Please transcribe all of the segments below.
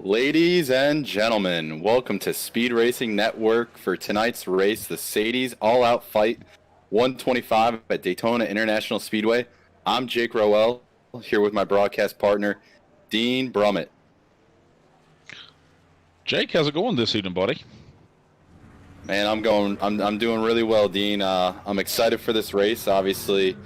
Ladies and gentlemen, welcome to Speed Racing Network for tonight's race, the Sadie's All-Out Fight 125 at Daytona International Speedway. I'm Jake Rowell, here with my broadcast partner, Dean Brummett. Jake, how's it going this evening, buddy? Man, I'm doing really well, Dean. I'm excited for this race. Obviously,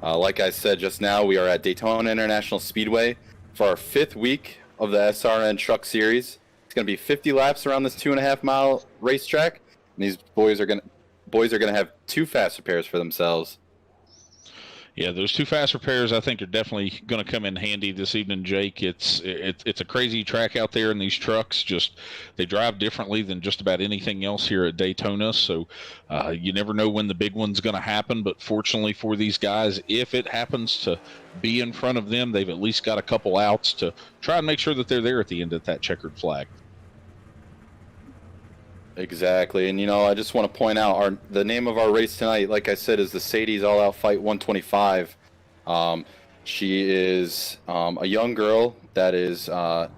like I said just now, we are at Daytona International Speedway for our fifth week of the SRN Truck Series. It's going to be 50 laps around this 2.5 mile racetrack, and these boys are going to have two fast repairs for themselves. Yeah, those two fast repairs I think are definitely going to come in handy this evening, Jake. It's a crazy track out there, and these trucks they drive differently than just about anything else here at Daytona. So you never know when the big one's going to happen. But fortunately for these guys, if it happens to be in front of them, they've at least got a couple outs to try and make sure that they're there at the end of that checkered flag. Exactly, and I just want to point out the name of our race tonight, like I said, is the Sadie's All-Out Fight 125. She is a young girl that is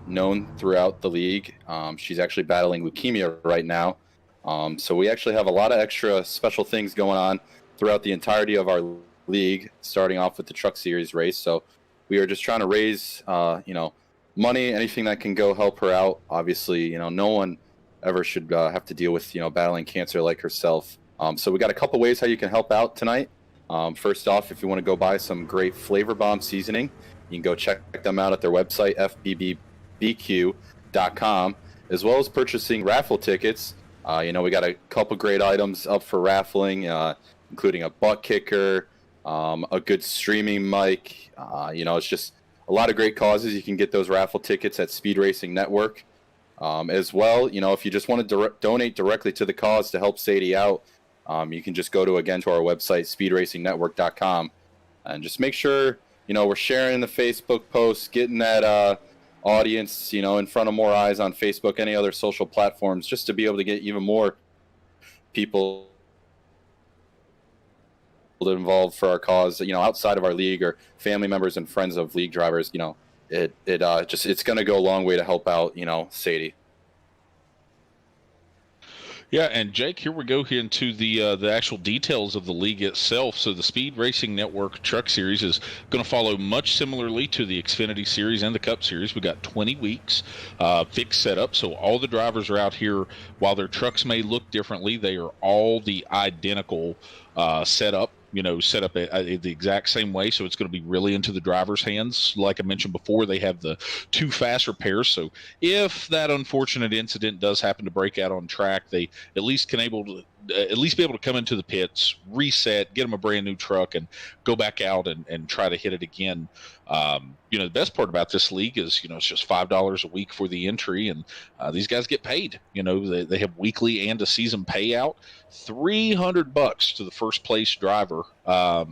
known throughout the league. She's actually battling leukemia right now, so we actually have a lot of extra special things going on throughout the entirety of our league, starting off with the Truck Series race. So we are just trying to raise, money, anything that can go help her out. Obviously, no one ever should have to deal with battling cancer like herself. So we got a couple ways how you can help out tonight. First off, if you want to go buy some great Flavor Bomb seasoning, you can go check them out at their website, fbbq.com, as well as purchasing raffle tickets. We got a couple great items up for raffling, including a butt kicker, a good streaming mic. It's just a lot of great causes. You can get those raffle tickets at Speed Racing Network. As well, if you just want to donate directly to the cause to help Sadie out, you can just go to our website, speedracingnetwork.com, and just make sure, we're sharing the Facebook posts, getting that audience, in front of more eyes on Facebook, any other social platforms, just to be able to get even more people involved for our cause, outside of our league or family members and friends of league drivers. It's going to go a long way to help out, Sadie. Yeah, and Jake, here we go into the actual details of the league itself. So the Speed Racing Network Truck Series is going to follow much similarly to the Xfinity Series and the Cup Series. We got 20 weeks, fixed setup. So all the drivers are out here. While their trucks may look differently, they are all the identical setup. Set up the exact same way, so it's going to be really into the driver's hands. Like I mentioned before, they have the two fast repairs, so if that unfortunate incident does happen to break out on track, they at least be able to come into the pits, reset, get them a brand new truck, and go back out and try to hit it again. The best part about this league is, it's just $5 a week for the entry, and these guys get paid. They have weekly and a season payout. $300 to the first place driver. At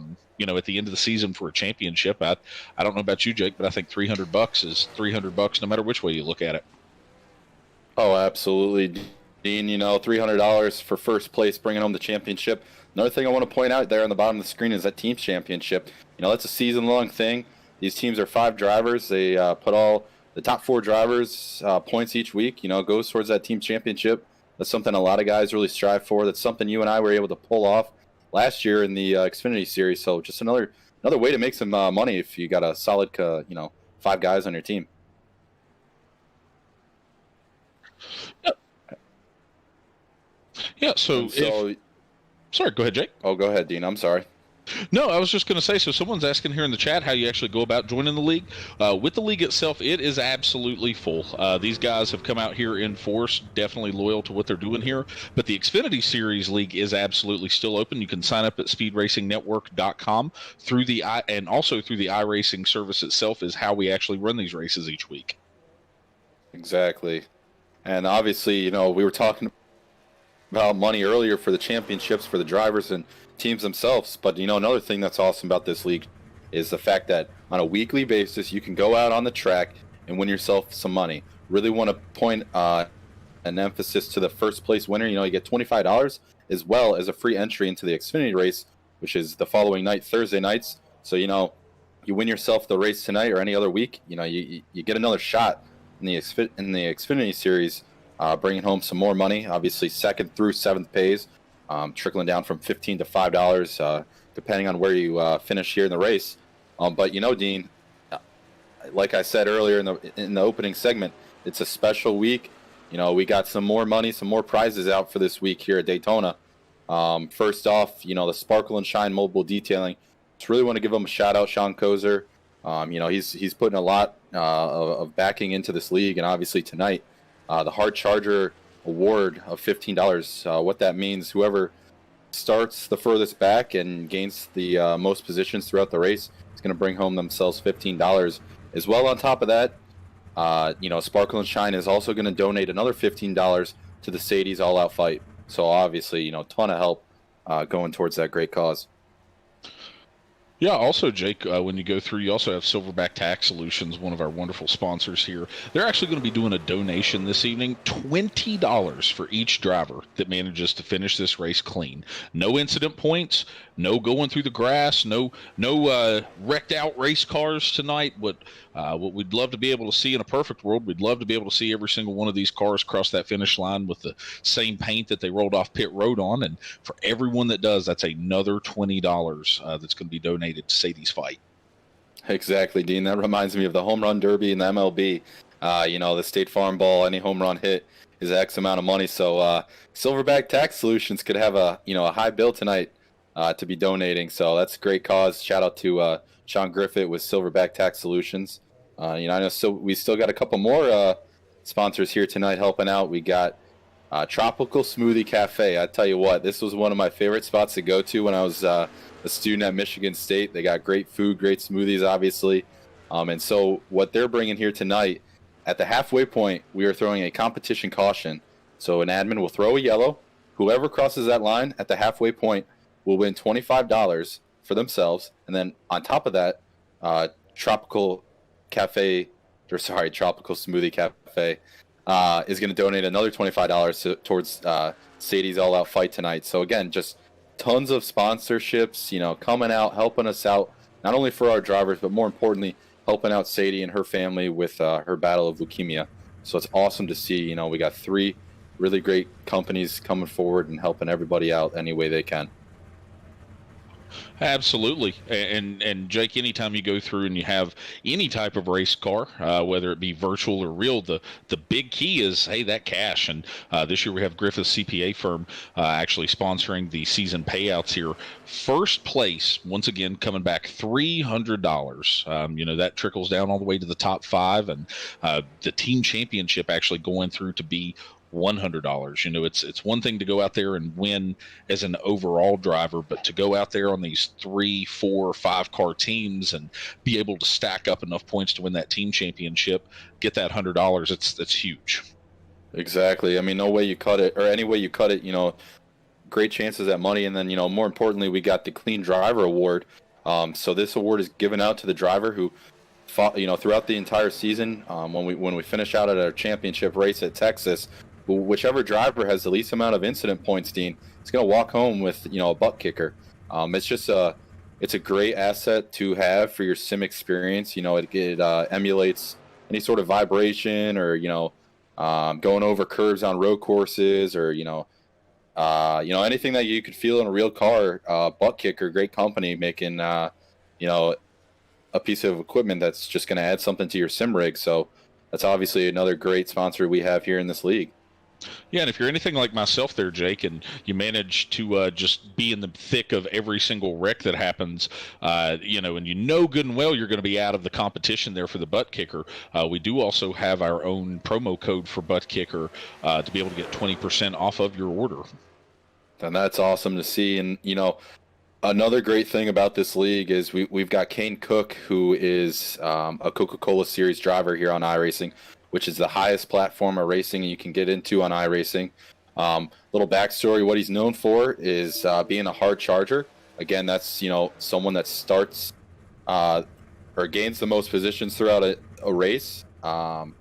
the end of the season for a championship. I don't know about you, Jake, but I think $300 is $300 no matter which way you look at it. Oh, absolutely, Dean. $300 for first place, bringing home the championship. Another thing I want to point out there on the bottom of the screen is that team championship. That's a season-long thing. These teams are 5 drivers. They put all the top 4 drivers points each week. Goes towards that team championship. That's something a lot of guys really strive for. That's something you and I were able to pull off last year in the Xfinity Series. So just another way to make some money if you got a solid 5 guys on your team. Yeah. Sorry, go ahead, Jake. Oh, go ahead, Dean. I'm sorry. No, I was just going to say, so someone's asking here in the chat how you actually go about joining the league. With the league itself, it is absolutely full. These guys have come out here in force, definitely loyal to what they're doing here. But the Xfinity Series League is absolutely still open. You can sign up at speedracingnetwork.com and also through the iRacing service itself is how we actually run these races each week. Exactly. And obviously, we were talking about money earlier for the championships for the drivers and teams themselves, but another thing that's awesome about this league is the fact that on a weekly basis you can go out on the track and win yourself some money. Really want to point an emphasis to the first place winner. You get $25 as well as a free entry into the Xfinity race, which is the following night, Thursday nights. So you win yourself the race tonight or any other week, you get another shot in the Xfinity Series, bringing home some more money. Obviously, second through seventh pays, trickling down from $15 to $5, depending on where you finish here in the race. But Dean, like I said earlier in the opening segment, it's a special week. We got some more money, some more prizes out for this week here at Daytona. First off, the Sparkle and Shine Mobile Detailing. Just really want to give him a shout out, Sean Kozer. He's putting a lot of backing into this league, and obviously tonight, the Hard Charger Award of $15. What that means, whoever starts the furthest back and gains the most positions throughout the race is going to bring home themselves $15. As well, on top of that, Sparkle and Shine is also going to donate another $15 to the Sadie's All Out Fight. So obviously, ton of help going towards that great cause. Yeah, also, Jake, when you go through, you also have Silverback Tax Solutions, one of our wonderful sponsors here. They're actually going to be doing a donation this evening, $20 for each driver that manages to finish this race clean. No incident points, no going through the grass, no wrecked out race cars tonight. What we'd love to be able to see in a perfect world, we'd love to be able to see every single one of these cars cross that finish line with the same paint that they rolled off pit road on. And for everyone that does, that's another $20 that's going to be donated to Sadie's fight. Exactly, Dean. That reminds me of the home run derby in the MLB. The State Farm ball, any home run hit is X amount of money. So Silverback Tax Solutions could have a high bill tonight to be donating. So that's a great cause. Shout out to Sean Griffith with Silverback Tax Solutions. I know we still got a couple more sponsors here tonight helping out. We got Tropical Smoothie Cafe. I tell you what, this was one of my favorite spots to go to when I was a student at Michigan State. They got great food, great smoothies, obviously. And so what they're bringing here tonight, at the halfway point, we are throwing a competition caution. So an admin will throw a yellow. Whoever crosses that line at the halfway point will win $25 for themselves. And then on top of that, Tropical Smoothie Cafe is going to donate another $25 towards Sadie's All Out Fight tonight. So again, just tons of sponsorships, coming out, helping us out, not only for our drivers, but more importantly, helping out Sadie and her family with her battle of leukemia. So it's awesome to see, we got 3 really great companies coming forward and helping everybody out any way they can. Absolutely. And Jake, anytime you go through and you have any type of race car, whether it be virtual or real, the big key is, hey, that cash. And this year we have Griffith CPA firm actually sponsoring the season payouts here. First place, once again, coming back $300. That trickles down all the way to the top 5. And the team championship actually going through to be $100. It's one thing to go out there and win as an overall driver, but to go out there on these 3, 4, 5 car teams and be able to stack up enough points to win that team championship, get that $100, that's huge. Exactly. I mean, no way you cut it, or any way you cut it, great chances at money. And then, more importantly, we got the Clean Driver Award. So this award is given out to the driver who fought, throughout the entire season. When we finish out at our championship race at Texas, whichever driver has the least amount of incident points, Dean, is going to walk home with a butt kicker. It's a great asset to have for your sim experience. It emulates any sort of vibration or going over curves on road courses or anything that you could feel in a real car. Butt kicker, great company making a piece of equipment that's just going to add something to your sim rig. So that's obviously another great sponsor we have here in this league. Yeah, and if you're anything like myself there, Jake, and you manage to just be in the thick of every single wreck that happens, and good and well you're going to be out of the competition there for the butt kicker, we do also have our own promo code for butt kicker to be able to get 20% off of your order. And that's awesome to see. And, another great thing about this league is we've got Kane Cook, who is a Coca-Cola Series driver here on iRacing, which is the highest platform of racing you can get into on iRacing. Little backstory, what he's known for is being a hard charger. Again, that's, someone that starts or gains the most positions throughout a race. And,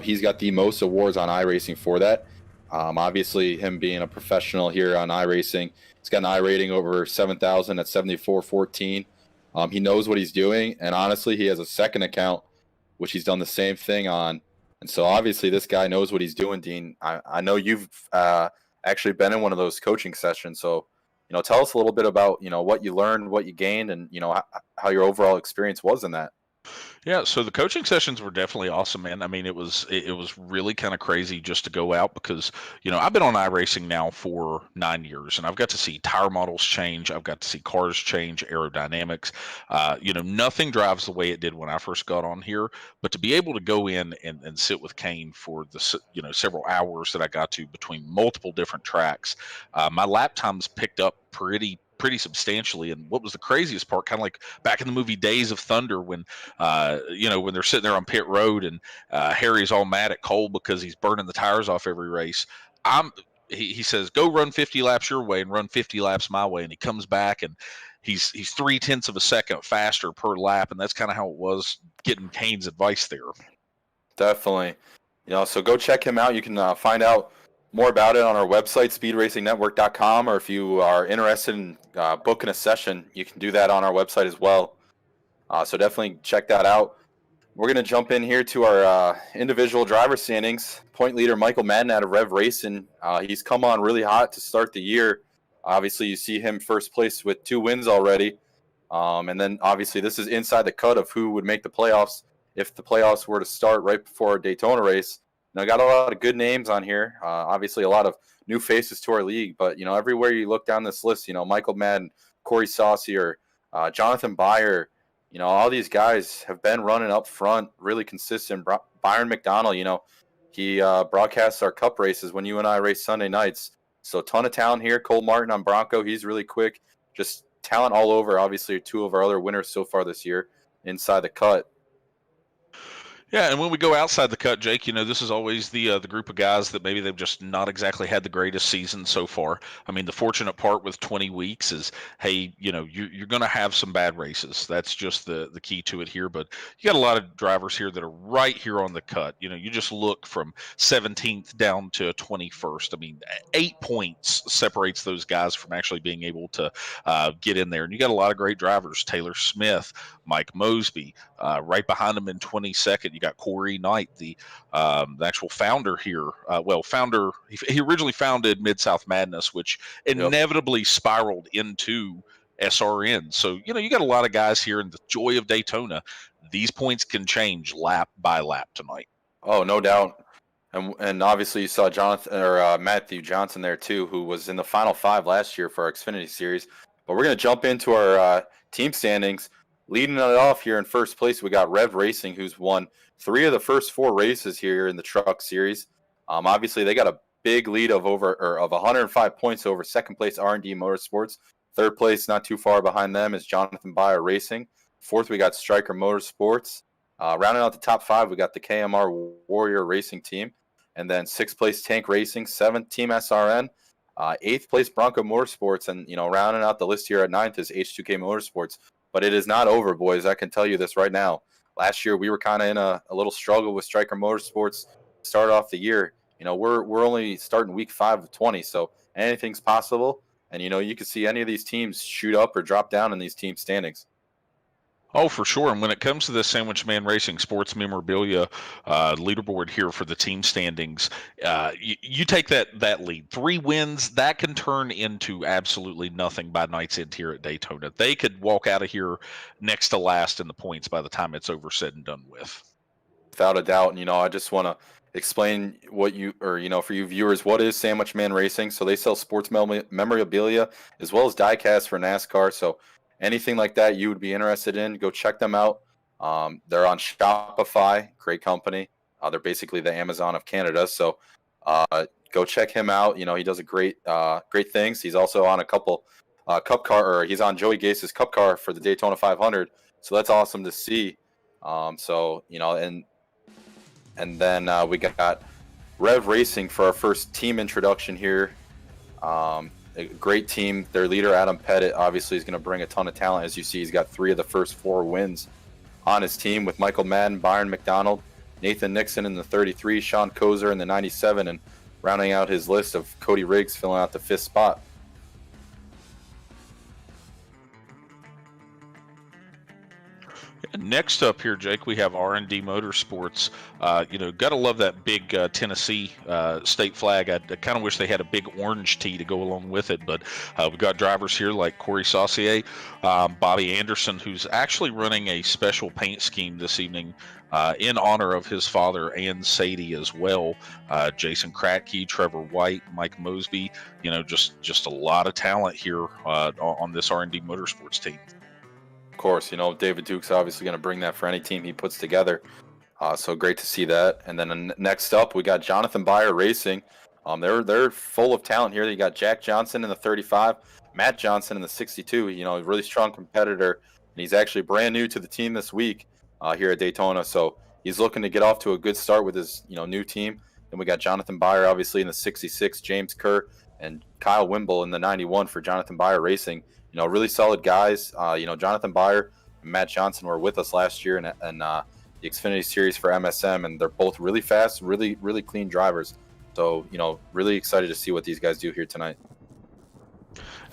he's got the most awards on iRacing for that. Obviously, him being a professional here on iRacing, he's got an I rating over 7,000 at 74.14. He knows what he's doing, and honestly, he has a second account, which he's done the same thing on, And so obviously this guy knows what he's doing, Dean. I know you've actually been in one of those coaching sessions. So, tell us a little bit about, what you learned, what you gained, and, how your overall experience was in that. Yeah, so the coaching sessions were definitely awesome, man. I mean, it was really kind of crazy just to go out because, I've been on iRacing now for 9 years, and I've got to see tire models change. I've got to see cars change, aerodynamics. Nothing drives the way it did when I first got on here, but to be able to go in and sit with Kane for several hours that I got to between multiple different tracks, my lap times picked up pretty substantially. And what was the craziest part, kind of like back in the movie Days of Thunder, when when they're sitting there on pit road and Harry's all mad at Cole because he's burning the tires off every race. He says, go run 50 laps your way and run 50 laps my way. And he comes back and he's 0.3 of a second faster per lap. And that's kind of how it was getting Kane's advice there. Definitely. So go check him out. You can find out more about it on our website, speedracingnetwork.com, or if you are interested in booking a session, you can do that on our website as well. So definitely check that out. We're going to jump in here to our individual driver standings. Point leader Michael Madden out of Rev Racing. He's come on really hot to start the year. Obviously, you see him first place with 2 wins already. And then, obviously, this is inside the cut of who would make the playoffs if the playoffs were to start right before a Daytona race. Now, I got a lot of good names on here. Obviously, a lot of new faces to our league. But, everywhere you look down this list, Michael Madden, Corey Saucier, Jonathan Beyer, all these guys have been running up front, really consistent. Byron McDonald, he broadcasts our cup races when you and I race Sunday nights. So a ton of talent here. Cole Martin on Bronco, he's really quick. Just talent all over. Obviously, 2 of our other winners so far this year inside the cut. Yeah, and when we go outside the cut, Jake, this is always the group of guys that maybe they've just not exactly had the greatest season so far. I mean, the fortunate part with 20 weeks is, hey, you're going to have some bad races. That's just the key to it here. But you got a lot of drivers here that are right here on the cut. You just look from 17th down to 21st. I mean, 8 points separates those guys from actually being able to get in there. And you got a lot of great drivers: Taylor Smith, Mike Mosby, right behind him in 22nd. You got Corey Knight, the actual founder here. He originally founded Mid-South Madness, which inevitably spiraled into SRN. So, you got a lot of guys here, and the joy of Daytona, these points can change lap by lap tonight. Oh, no doubt. And obviously you saw Matthew Johnson there too, who was in the final 5 last year for our Xfinity Series. But we're going to jump into our team standings. Leading it off here in first place, we got Rev Racing, who's won 3 of the first 4 races here in the Truck Series. Obviously, they got a big lead of 105 points over second place R&D Motorsports. Third place, not too far behind them, is Jonathan Beyer Racing. Fourth, we got Stryker Motorsports. Rounding out the top 5, we got the KMR Warrior Racing Team. And then 6th place, Tank Racing. 7th, Team SRN. 8th place, Bronco Motorsports. And, rounding out the list here at 9th is H2k Motorsports. But it is not over, boys. I can tell you this right now. Last year, we were kind of in a little struggle with Stryker Motorsports to start off the year. We're only starting week 5 of 20, so anything's possible. And, you can see any of these teams shoot up or drop down in these team standings. Oh, for sure. And when it comes to the Sandwich Man Racing Sports Memorabilia leaderboard here for the team standings, you take that lead. 3 wins, that can turn into absolutely nothing by night's end here at Daytona. They could walk out of here next to last in the points by the time it's over, said and done with. Without a doubt. I just want to explain for you viewers, what is Sandwich Man Racing. So they sell sports memorabilia as well as diecast for NASCAR. So anything like that you would be interested in, go check them out. They're on Shopify, great company. They're basically the Amazon of Canada. So go check him out. He does a great things. He's also on a couple cup car, or he's on Joey Gase's cup car for the Daytona 500. So that's awesome to see. And then we got Rev Racing for our first team introduction here. A great team. Their leader, Adam Pettit, obviously is going to bring a ton of talent. As you see, he's got 3 of the first 4 wins on his team with Michael Madden, Byron McDonald, Nathan Nixon in the 33, Sean Kozer in the 97, and rounding out his list of Cody Riggs filling out the 5th spot. Next up here, Jake, we have R&D Motorsports. Got to love that big Tennessee state flag. I kind of wish they had a big orange tee to go along with it, but we've got drivers here like Corey Saucier, Bobby Anderson, who's actually running a special paint scheme this evening in honor of his father and Sadie as well. Jason Kratke, Trevor White, Mike Mosby, just a lot of talent here on this R&D Motorsports team. Of course, David Duke's obviously going to bring that for any team he puts together. So great to see that. And then next up, we got Jonathan Beyer Racing. They're full of talent here. You got Jack Johnson in the 35, Matt Johnson in the 62. A really strong competitor, and he's actually brand new to the team this week here at Daytona. So he's looking to get off to a good start with his new team. Then we got Jonathan Beyer obviously in the 66, James Kerr and Kyle Wimble in the 91 for Jonathan Beyer Racing. Really solid guys. Jonathan Beyer and Matt Johnson were with us last year, and the Xfinity Series for MSM, and they're both really fast, really, really clean drivers. So, really excited to see what these guys do here tonight.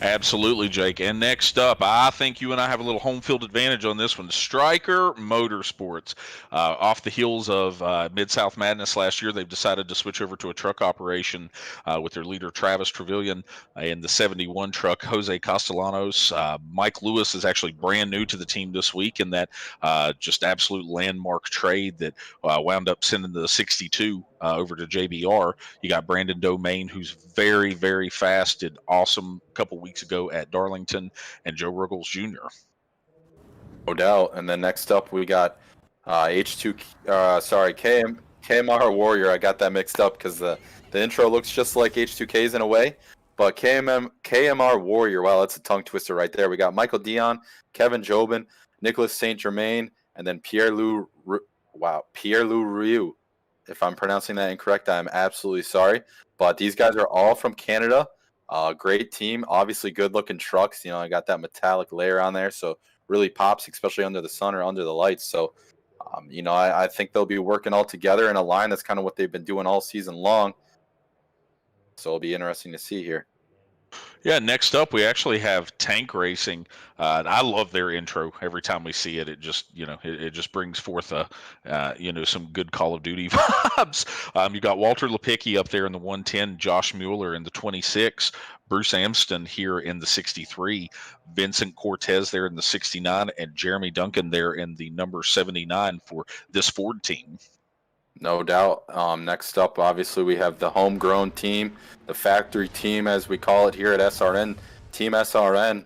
Absolutely, Jake. And next up, I think you and I have a little home field advantage on this one. Striker Motorsports. Off the heels of Mid-South Madness last year, they've decided to switch over to a truck operation with their leader, Travis Trevelyan, in the 71 truck, Jose Castellanos. Mike Lewis is actually brand new to the team this week in that just absolute landmark trade that wound up sending the 62 over to JBR. You got Brandon Domain, who's very, very fast, did awesome a couple weeks ago at Darlington, and Joe Ruggles Jr. No doubt. And then next up, we got KMR Warrior. I got that mixed up because the intro looks just like H2K's in a way. But KMR Warrior, wow, that's a tongue twister right there. We got Michael Dion, Kevin Jobin, Nicholas St. Germain, and then Pierre-Loup Rioux. If I'm pronouncing that incorrect, I'm absolutely sorry. But these guys are all from Canada. Great team. Obviously, good-looking trucks. I got that metallic layer on there, so really pops, especially under the sun or under the lights. So, I think they'll be working all together in a line. That's kind of what they've been doing all season long. So it'll be interesting to see here. Yeah, next up we actually have Tank Racing. I love their intro. Every time we see it, it just it just brings forth some good Call of Duty vibes. You got Walter Lepicki up there in the 110, Josh Mueller in the 26, Bruce Amston here in the 63, Vincent Cortez there in the 69, and Jeremy Duncan there in the number 79 for this Ford team. No doubt. Next up, obviously, we have the homegrown team, the factory team, as we call it here at SRN, Team SRN.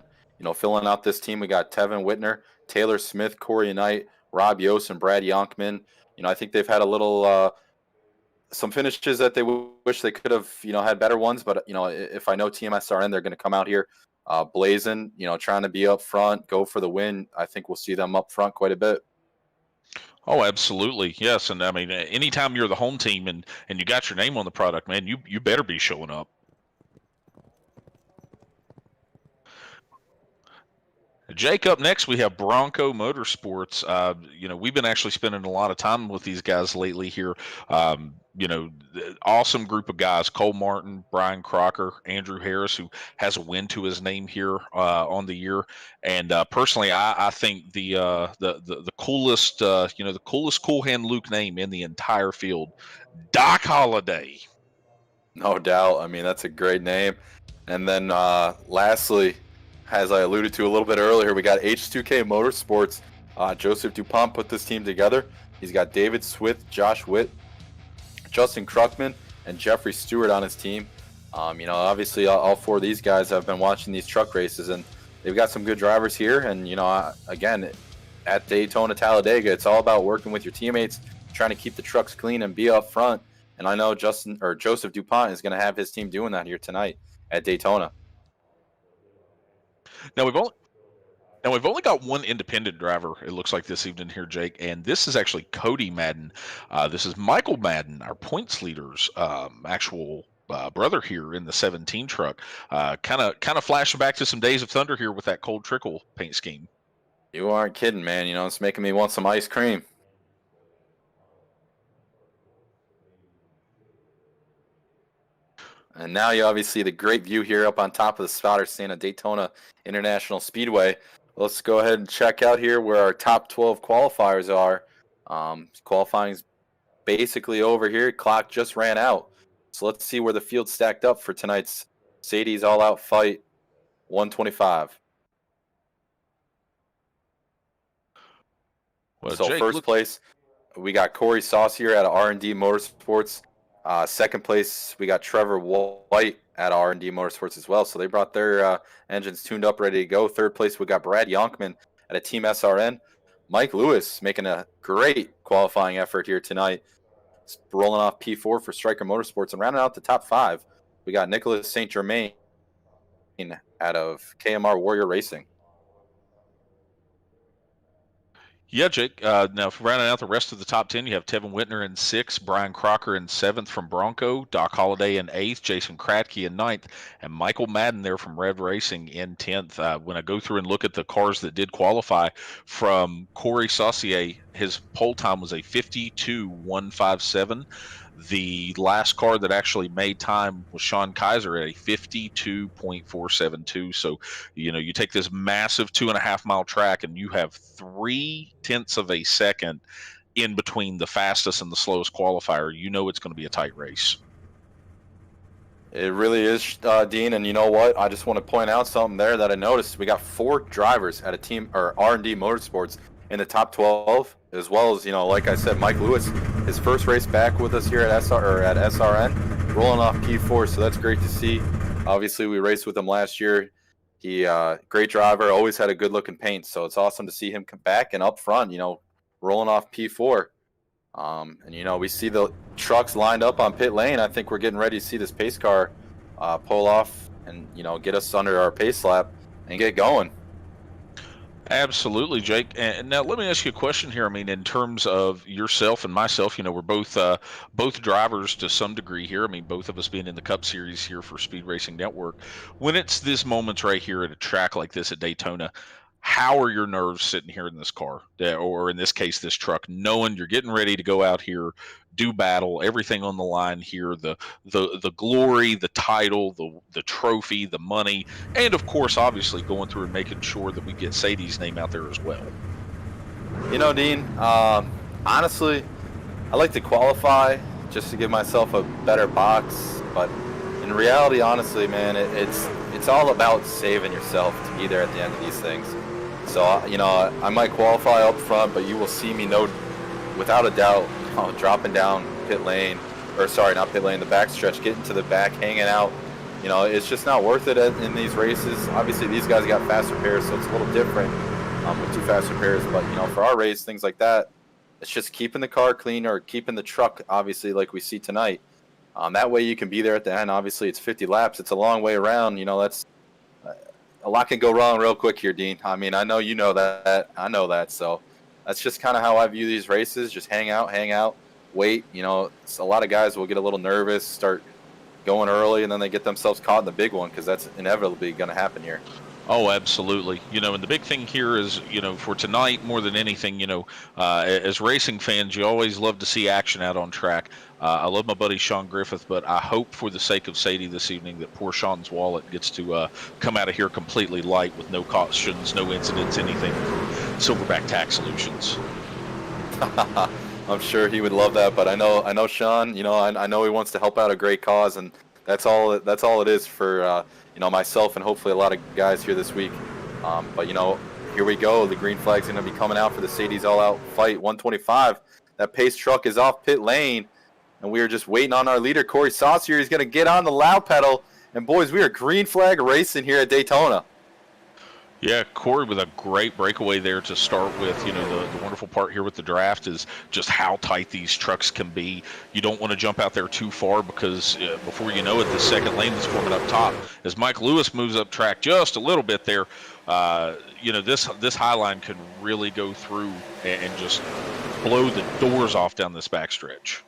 Filling out this team, we got Tevin Whitner, Taylor Smith, Corey Knight, Rob Yost, and Brad Yonkman. I think they've had a little, some finishes that they wish they could have, had better ones. But, if I know Team SRN, they're going to come out here blazing, trying to be up front, go for the win. I think we'll see them up front quite a bit. Oh, absolutely. Yes. And I mean, anytime you're the home team and you got your name on the product, man, you better be showing up. Jake, up next, we have Bronco Motorsports. We've been actually spending a lot of time with these guys lately here. Awesome group of guys: Cole Martin, Brian Crocker, Andrew Harris, who has a win to his name here on the year. And personally, I think the coolest, the coolest Cool Hand Luke name in the entire field, Doc Holliday. No doubt. I mean, that's a great name. And then lastly, as I alluded to a little bit earlier, we got H2k Motorsports. Joseph DuPont put this team together. He's got David Swith, Josh Witt, Justin Kruckman, and Jeffrey Stewart on his team. Obviously, all four of these guys have been watching these truck races, and they've got some good drivers here. And, again, at Daytona, Talladega, it's all about working with your teammates, trying to keep the trucks clean and be up front. And I know Joseph DuPont is going to have his team doing that here tonight at Daytona. Now we've only got one independent driver, it looks like, this evening here, Jake, and this is actually Cody Madden. This is Michael Madden, our points leader's actual brother here in the 17 truck. Kind of flashing back to some days of thunder here with that cold trickle paint scheme. You aren't kidding, man. It's making me want some ice cream. And now you obviously see the great view here up on top of the spotter stand at Daytona International Speedway. Let's go ahead and check out here where our top 12 qualifiers are. Qualifying's basically over here. Clock just ran out. So let's see where the field stacked up for tonight's Sadie's All Out Fight 125. Well, So Jake, first look, place, we got Corey Saucier at R&D Motorsports. Second place, we got Trevor White at R&D Motorsports as well. So they brought their engines tuned up, ready to go. Third place, we got Brad Yonkman at a Team SRN. Mike Lewis making a great qualifying effort here tonight, rolling off P4 for Striker Motorsports. And rounding out the top 5, we got Nicholas St. Germain out of KMR Warrior Racing. yeah, Jake. Now, for rounding out the rest of the top 10, you have Tevin Whitner in 6th, Brian Crocker in 7th from Bronco, Doc Holliday in 8th, Jason Kratke in 9th, and Michael Madden there from Rev Racing in 10th. When I go through and look at the cars that did qualify, from Corey Saucier, his pole time was a 52.157. The last car that actually made time was Sean Kaiser at a 52.472. So, you take this massive 2.5 mile track and you have 0.3 of a second in between the fastest and the slowest qualifier. It's going to be a tight race. It really is, Dean. And you know what? I just want to point out something there that I noticed. We got 4 drivers at a team or R&D Motorsports in the top 12, as well as, like I said, Mike Lewis, his first race back with us here at SRN, rolling off P4. So that's great to see. Obviously, we raced with him last year. He great driver, always had a good looking paint. So it's awesome to see him come back and up front, rolling off P4. And we see the trucks lined up on pit lane. I think we're getting ready to see this pace car pull off and get us under our pace lap and get going. Absolutely, Jake. And now let me ask you a question here. I mean, in terms of yourself and myself, we're both drivers to some degree here. I mean, both of us being in the Cup Series here for Speed Racing Network. When it's this moments right here at a track like this at Daytona, how are your nerves sitting here in this car, or in this case, this truck, knowing you're getting ready to go out here, do battle, everything on the line here, the glory, the title, the trophy, the money, and of course, obviously going through and making sure that we get Sadie's name out there as well? Dean, honestly, I like to qualify just to give myself a better box, but in reality, honestly, man, it's all about saving yourself to be there at the end of these things. So, I might qualify up front, but you will see me without a doubt, dropping down pit lane, or sorry, not pit lane, the backstretch, getting to the back, hanging out. It's just not worth it in these races. Obviously, these guys got faster pairs, so it's a little different with 2 faster pairs. But, for our race, things like that, it's just keeping the car clean or keeping the truck, obviously, like we see tonight. That way you can be there at the end. Obviously, it's 50 laps. It's a long way around. That's a lot can go wrong real quick here, Dean. I mean, I know you know that. I know that. So that's just kind of how I view these races. Just hang out, wait. A lot of guys will get a little nervous, start going early, and then they get themselves caught in the big one because that's inevitably going to happen here. Oh, absolutely. And the big thing here is, for tonight, more than anything, as racing fans, you always love to see action out on track. I love my buddy Sean Griffith, but I hope for the sake of Sadie this evening that poor Sean's wallet gets to come out of here completely light with no cautions, no incidents, anything from Silverback Tax Solutions. I'm sure he would love that, but I know Sean, I know he wants to help out a great cause, and that's all it is for myself and hopefully a lot of guys here this week. But here we go. The green flag's going to be coming out for the Sadie's All Out Fight 125. That pace truck is off pit lane, and we are just waiting on our leader, Corey Saucier. He's going to get on the loud pedal, and boys, we are green flag racing here at Daytona. Yeah, Corey with a great breakaway there to start with. The wonderful part here with the draft is just how tight these trucks can be. You don't want to jump out there too far because before you know it, the second lane that's forming up top, as Mike Lewis moves up track just a little bit there, this high line can really go through and just blow the doors off down this backstretch.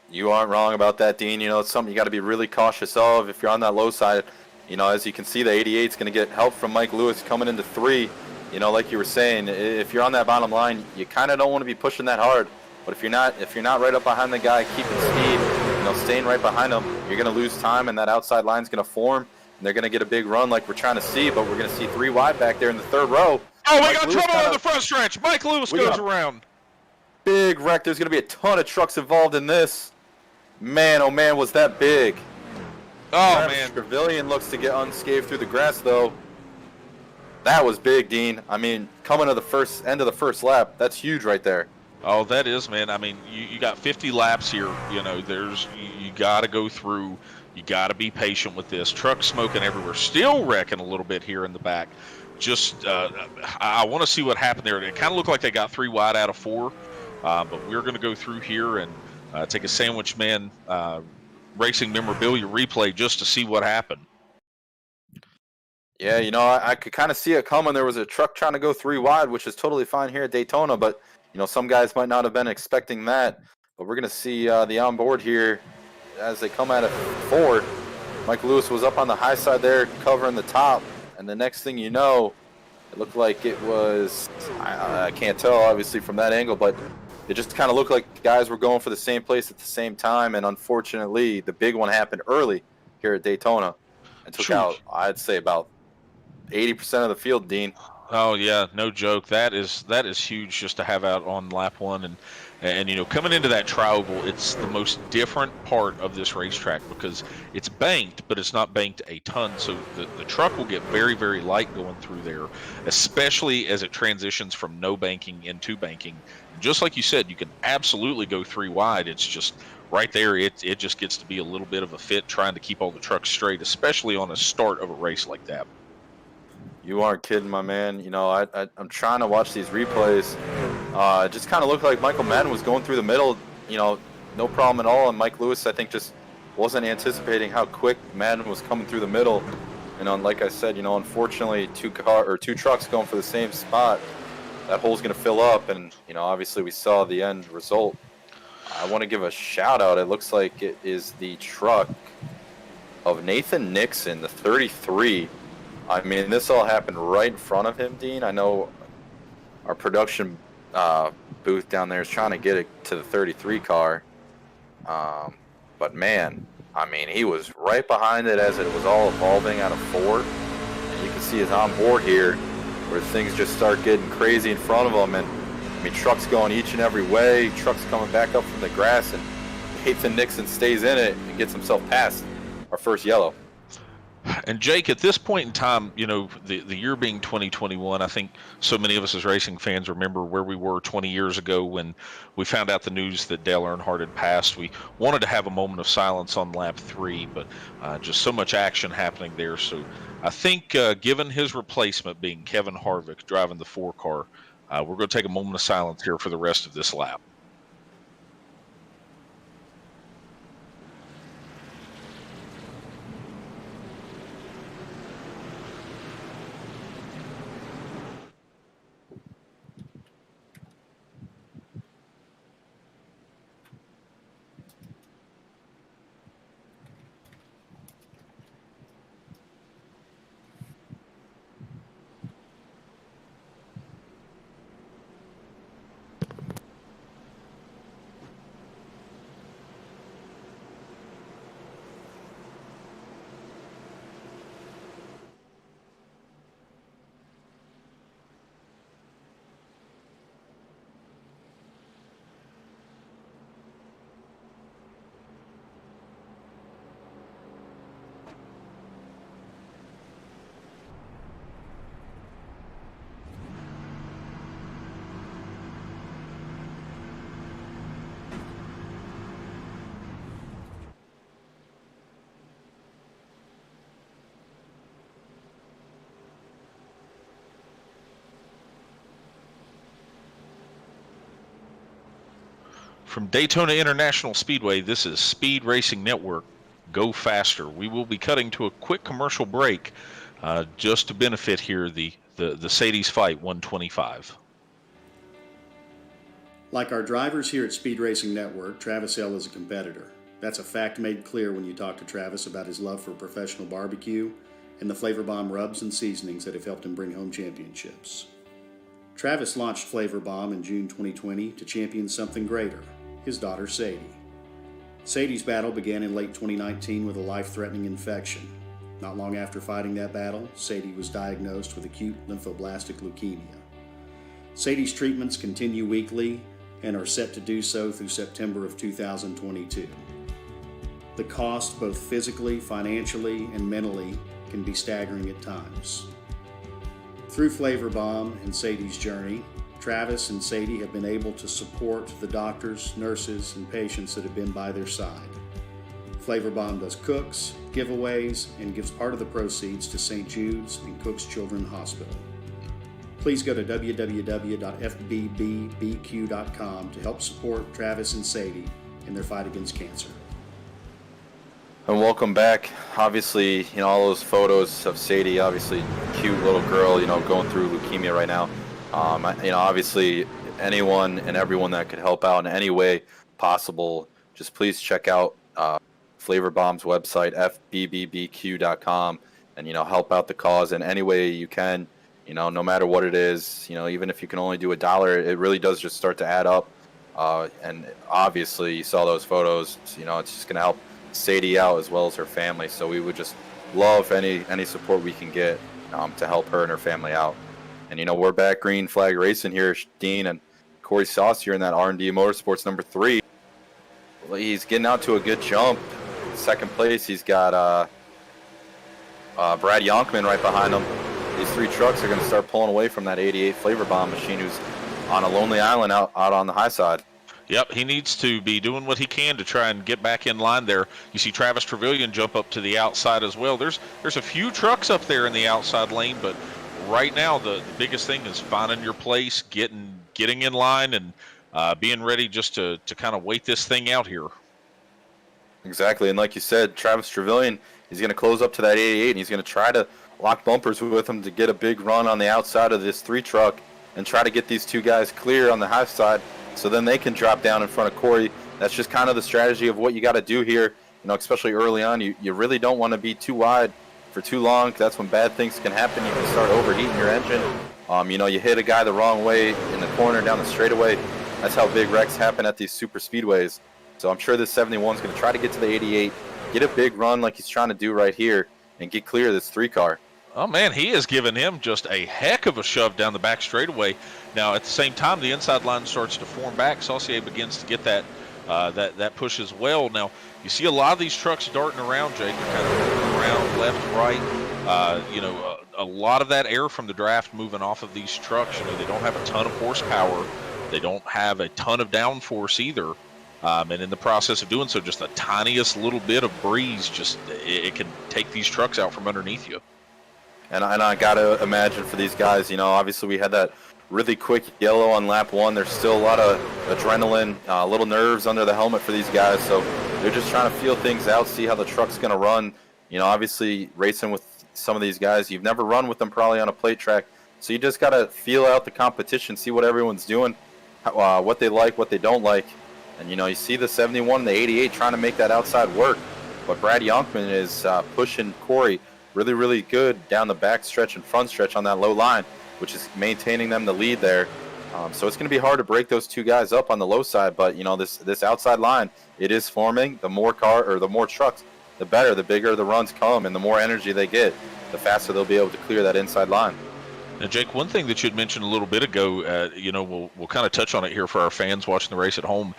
You aren't wrong about that, Dean. It's something you got to be really cautious of if you're on that low side. As you can see, the 88 is going to get help from Mike Lewis coming into 3. Like you were saying, if you're on that bottom line, you kind of don't want to be pushing that hard. But if you're not right up behind the guy, keeping speed, staying right behind him, you're going to lose time, and that outside line is going to form, they're going to get a big run like we're trying to see, but we're going to see 3 wide back there in the 3rd row. Oh, we got trouble on the front stretch. Mike Lewis goes around. Big wreck. There's going to be a ton of trucks involved in this. Man, oh man, was that big. Oh, man. Trevelyan looks to get unscathed through the grass, though. That was big, Dean. I mean, coming to the end of the first lap, that's huge right there. Oh, that is, man. I mean, you got 50 laps here. You know, you got to go through. You got to be patient with this. Trucks smoking everywhere. Still wrecking a little bit here in the back. Just, I want to see what happened there. It kind of looked like they got 3 wide out of 4. But we're going to go through here and take a Sandwich Man Racing Memorabilia replay just to see what happened. Yeah, you know, I could kind of see it coming. There was a truck trying to go 3 wide, which is totally fine here at Daytona, but, you know, some guys might not have been expecting that. But we're going to see the onboard here as they come out of 4. Mike Lewis was up on the high side there covering the top, and the next thing you know, it looked like it was, I can't tell obviously from that angle, but it just kind of looked like guys were going for the same place at the same time, and unfortunately the big one happened early here at Daytona and took out, I'd say, about 80% of the field, Dean. Oh yeah, no joke. That is huge just to have out on lap 1, and you know, coming into that tri-oval, it's the most different part of this racetrack because it's banked, but it's not banked a ton, so the truck will get very, very light going through there, especially as it transitions from no banking into banking. Just like you said, you can absolutely go 3 wide. It's just right there. It just gets to be a little bit of a fit trying to keep all the trucks straight, especially on a start of a race like that. You aren't kidding, my man. You know, I'm trying to watch these replays. It just kind of looked like Michael Madden was going through the middle, you know, no problem at all. And Mike Lewis, I think, just wasn't anticipating how quick Madden was coming through the middle. And like I said, you know, unfortunately, 2 trucks going for the same spot. That hole's going to fill up, and you know, obviously, we saw the end result. I want to give a shout out. It looks like it is the truck of Nathan Nixon, the 33. I mean, this all happened right in front of him, Dean. I know our production booth down there is trying to get it to the 33 car. But, man, I mean, he was right behind it as it was all evolving out of 4. And you can see his onboard here where things just start getting crazy in front of him. And, I mean, trucks going each and every way, trucks coming back up from the grass, and Nathan Nixon stays in it and gets himself past our first yellow. And Jake, at this point in time, you know, the year being 2021, I think so many of us as racing fans remember where we were 20 years ago when we found out the news that Dale Earnhardt had passed. We wanted to have a moment of silence on lap 3, but just so much action happening there. So I think given his replacement being Kevin Harvick driving the 4 car, we're going to take a moment of silence here for the rest of this lap. From Daytona International Speedway, this is Speed Racing Network. Go faster. We will be cutting to a quick commercial break just to benefit here the Sadie's Fight 125. Like our drivers here at Speed Racing Network, Travis L. is a competitor. That's a fact made clear when you talk to Travis about his love for professional barbecue and the Flavor Bomb rubs and seasonings that have helped him bring home championships. Travis launched Flavor Bomb in June 2020 to champion something greater, his daughter Sadie. Sadie's battle began in late 2019 with a life-threatening infection. Not long after fighting that battle, Sadie was diagnosed with acute lymphoblastic leukemia. Sadie's treatments continue weekly and are set to do so through September of 2022. The cost, both physically, financially, and mentally, can be staggering at times. Through Flavor Bomb and Sadie's journey, Travis and Sadie have been able to support the doctors, nurses, and patients that have been by their side. Flavor Bomb does cooks, giveaways, and gives part of the proceeds to St. Jude's and Cook's Children's Hospital. Please go to www.fbbbq.com to help support Travis and Sadie in their fight against cancer. And welcome back. Obviously, all those photos of Sadie, obviously cute little girl, going through leukemia right now. Obviously anyone and everyone that could help out in any way possible, just please check out Flavor Bomb's website, fbbbq.com, and help out the cause in any way you can. No matter what it is, even if you can only do $1, it really does just start to add up. And obviously, you saw those photos. It's just going to help Sadie out as well as her family. So we would just love any support we can get to help her and her family out. And we're back green flag racing here, Dean and Corey Sauce here in that R&D Motorsports number 3. Well, he's getting out to a good jump. Second place, he's got Brad Yonkman right behind him. These 3 trucks are going to start pulling away from that 88 Flavor Bomb machine, who's on a lonely island out on the high side. Yep, he needs to be doing what he can to try and get back in line there. You see Travis Trevelyan jump up to the outside as well. There's a few trucks up there in the outside lane, but right now the biggest thing is finding your place, getting in line, and being ready just to kind of wait this thing out here. Exactly, and like you said, Travis Trevelyan, he's going to close up to that 88, and he's going to try to lock bumpers with him to get a big run on the outside of this 3 truck and try to get these 2 guys clear on the high side so then they can drop down in front of Corey. That's just kind of the strategy of what you got to do here, especially early on. You really don't want to be too wide for too long. That's when bad things can happen. You can start overheating your engine. You hit a guy the wrong way in the corner down the straightaway. That's how big wrecks happen at these super speedways. So I'm sure this 71 is going to try to get to the 88, get a big run like he's trying to do right here, and get clear of this 3 car. Oh, man, he has given him just a heck of a shove down the back straightaway. Now, at the same time, the inside line starts to form back. Saucier begins to get that push as well. Now, you see a lot of these trucks darting around, Jake. They're kind of moving around left, right. A lot of that air from the draft moving off of these trucks. They don't have a ton of horsepower. They don't have a ton of downforce either. And in the process of doing so, just the tiniest little bit of breeze, it can take these trucks out from underneath you. And I got to imagine for these guys, obviously we had that really quick yellow on lap 1. There's still a lot of adrenaline, little nerves under the helmet for these guys. So they're just trying to feel things out, see how the truck's going to run. Obviously racing with some of these guys, you've never run with them probably on a plate track. So you just got to feel out the competition, see what everyone's doing, what they like, what they don't like. And, you see the 71 and the 88 trying to make that outside work. But Brad Yonkman is pushing Corey really, really good down the back stretch and front stretch on that low line, which is maintaining them the lead there. So it's going to be hard to break those 2 guys up on the low side. But, this outside line, it is forming. The more trucks, the better, the bigger the runs come, and the more energy they get, the faster they'll be able to clear that inside line. Now, Jake, one thing that you had mentioned a little bit ago, we'll kind of touch on it here for our fans watching the race at home,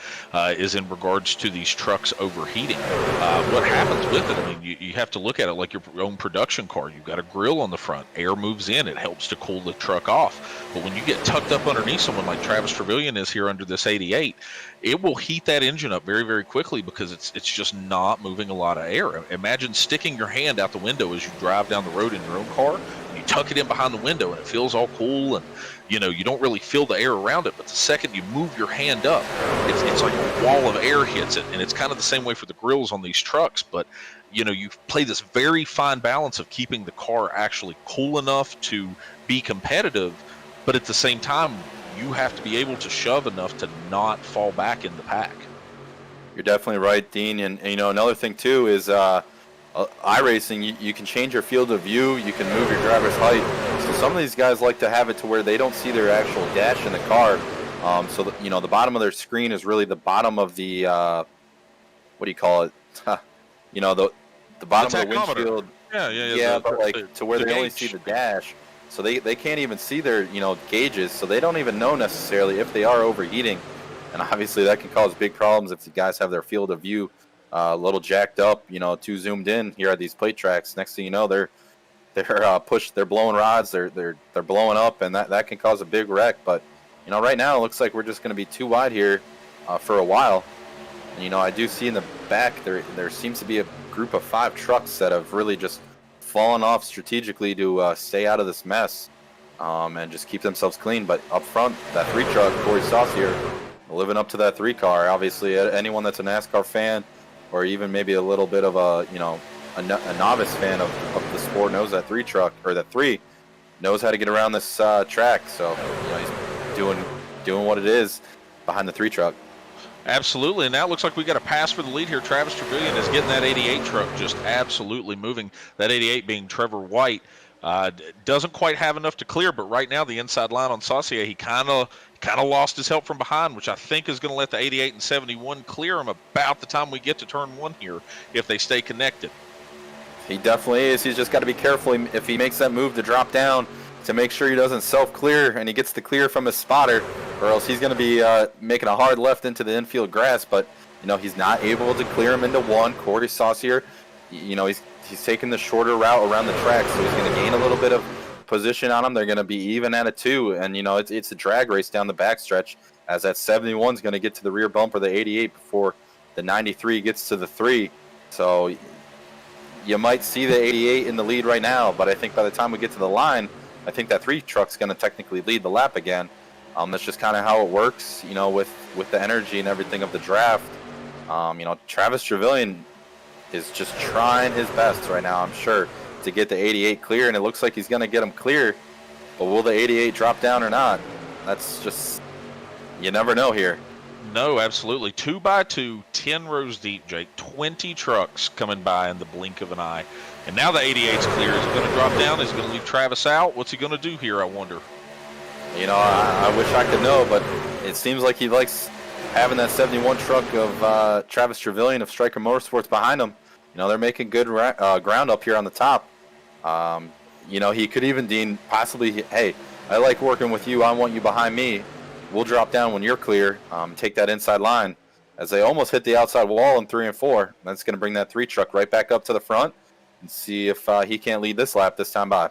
is in regards to these trucks overheating. What happens with it? I mean, you have to look at it like your own production car. You've got a grill on the front. Air moves in. It helps to cool the truck off. But when you get tucked up underneath someone like Travis Trevelyan is here under this 88, it will heat that engine up very, very quickly because it's just not moving a lot of air. Imagine sticking your hand out the window as you drive down the road in your own car. You tuck it in behind the window and it feels all cool, and you don't really feel the air around it, but the second you move your hand up, it's like a wall of air hits it. And it's kind of the same way for the grills on these trucks, but you play this very fine balance of keeping the car actually cool enough to be competitive, but at the same time you have to be able to shove enough to not fall back in the pack. You're definitely right, Dean. And another thing too is iRacing, you can change your field of view, you can move your driver's height. So some of these guys like to have it to where they don't see their actual dash in the car. So the bottom of their screen is really the bottom of the what do you call it? The bottom of the windshield. Yeah, but like to where they only see the dash, so they can't even see their gauges, so they don't even know necessarily if they are overheating, and obviously that can cause big problems if the guys have their field of view a little jacked up, too zoomed in here at these plate tracks. Next thing you know, they're they're blowing rods, they're blowing up, and that can cause a big wreck. But right now it looks like we're just going to be too wide here for a while. And, I do see in the back there seems to be a group of 5 trucks that have really just fallen off strategically to stay out of this mess and just keep themselves clean. But up front, that 3 truck, Corey Saucier, living up to that 3 car. Obviously, anyone that's a NASCAR fan or even maybe a little bit of a novice fan of the sport knows that 3 truck, or that 3 knows how to get around this track. So he's doing what it is behind the 3 truck. Absolutely, and now it looks like we got a pass for the lead here. Travis Trevelyan is getting that 88 truck just absolutely moving. That 88 being Trevor White. Doesn't quite have enough to clear, but right now the inside line on Saucier, he kind of lost his help from behind, which I think is going to let the 88 and 71 clear him about the time we get to turn 1 here if they stay connected. He definitely is. He's just got to be careful if he makes that move to drop down to make sure he doesn't self-clear and he gets the clear from his spotter, or else he's going to be making a hard left into the infield grass. But he's not able to clear him into 1. Corey Saucier, he's taking the shorter route around the track, so he's going to gain a little bit of position on him. They're going to be even at a 2, and it's a drag race down the backstretch as that 71 is going to get to the rear bumper of the 88 before the 93 gets to the 3. So you might see the 88 in the lead right now, but I think by the time we get to the line, I think that 3 truck's going to technically lead the lap again. That's just kind of how it works, with the energy and everything of the draft. Travis Trevelyan is just trying his best right now, I'm sure, to get the 88 clear, and it looks like he's going to get him clear. But will the 88 drop down or not? That's just, you never know here. No, absolutely. 2 by 2, 10 rows deep, Jake. 20 trucks coming by in the blink of an eye. And now the 88's clear. Is he going to drop down? Is he going to leave Travis out? What's he going to do here, I wonder? I wish I could know, but it seems like he likes having that 71 truck of Travis Trevelyan of Stryker Motorsports behind him. They're making good ground up here on the top. He could even deem possibly, hey, I like working with you. I want you behind me. We'll drop down when you're clear, take that inside line, as they almost hit the outside wall in 3 and 4. That's going to bring that 3 truck right back up to the front and see if he can't lead this lap this time by.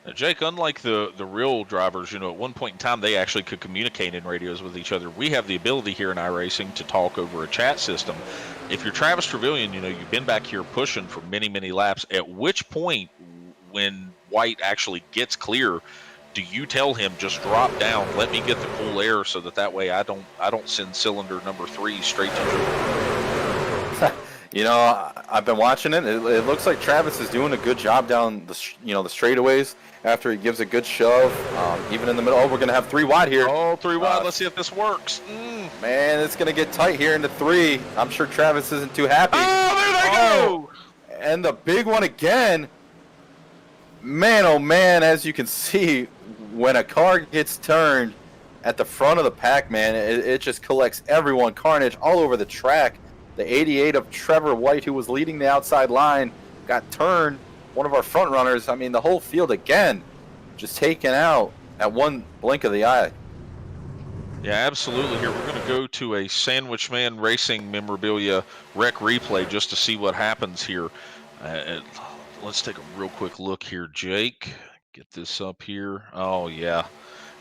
Now, Jake, unlike the real drivers, at one point in time they actually could communicate in radios with each other. We have the ability here in iRacing to talk over a chat system. If you're Travis Trevelyan, you've been back here pushing for many, many laps. At which point, when White actually gets clear, do you tell him just drop down, let me get the cool air, so that way I don't send cylinder number 3 straight to you? I've been watching it. It looks like Travis is doing a good job down the straightaways after he gives a good shove, even in the middle. Oh, we're gonna have 3 wide here. Oh, 3 wide. Let's see if this works. Man, it's gonna get tight here into 3. I'm sure Travis isn't too happy. Oh, there they go! And the big one again. Man, oh man, as you can see, when a car gets turned at the front of the pack, man, it just collects everyone. Carnage all over the track. The 88 of Trevor White, who was leading the outside line, got turned. One of our front runners, the whole field again, just taken out at one blink of the eye. Yeah, absolutely. Here, we're going to go to a Sandwich Man Racing Memorabilia rec replay just to see what happens here. Let's take a real quick look here, Jake. Get this up here. Oh, yeah.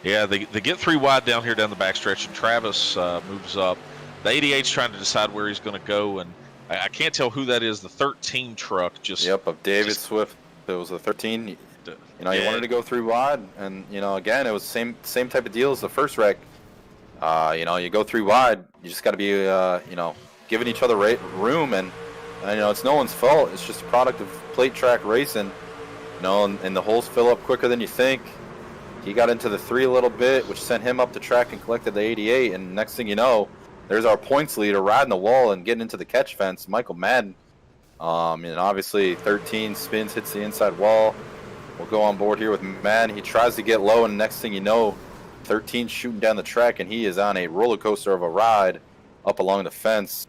Yeah, they get 3 wide down here down the backstretch, and Travis moves up. The 88's trying to decide where he's going to go, and I can't tell who that is. The 13 truck just... Yep, of David Swift. It was the 13. He wanted to go 3 wide, and, again, it was same type of deal as the first wreck. You go 3 wide, you just got to be, giving each other room, and it's no one's fault. It's just a product of plate track racing, and the holes fill up quicker than you think. He got into the 3 a little bit, which sent him up the track and collected the 88, and next thing you know, there's our points leader riding the wall and getting into the catch fence, Michael Madden. And obviously 13 spins, hits the inside wall. We'll go on board here with Madden. He tries to get low, and next thing you know, 13 shooting down the track, and he is on a roller coaster of a ride up along the fence.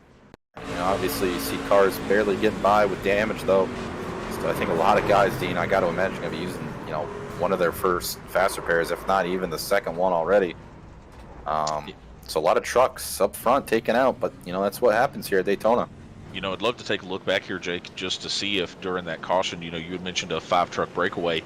Obviously you see cars barely getting by with damage, though. So I think a lot of guys, Dean, I got to imagine, going to be using, one of their first faster pairs, if not even the second one already. So a lot of trucks up front taken out, but, that's what happens here at Daytona. I'd love to take a look back here, Jake, just to see if during that caution, you had mentioned a 5-truck breakaway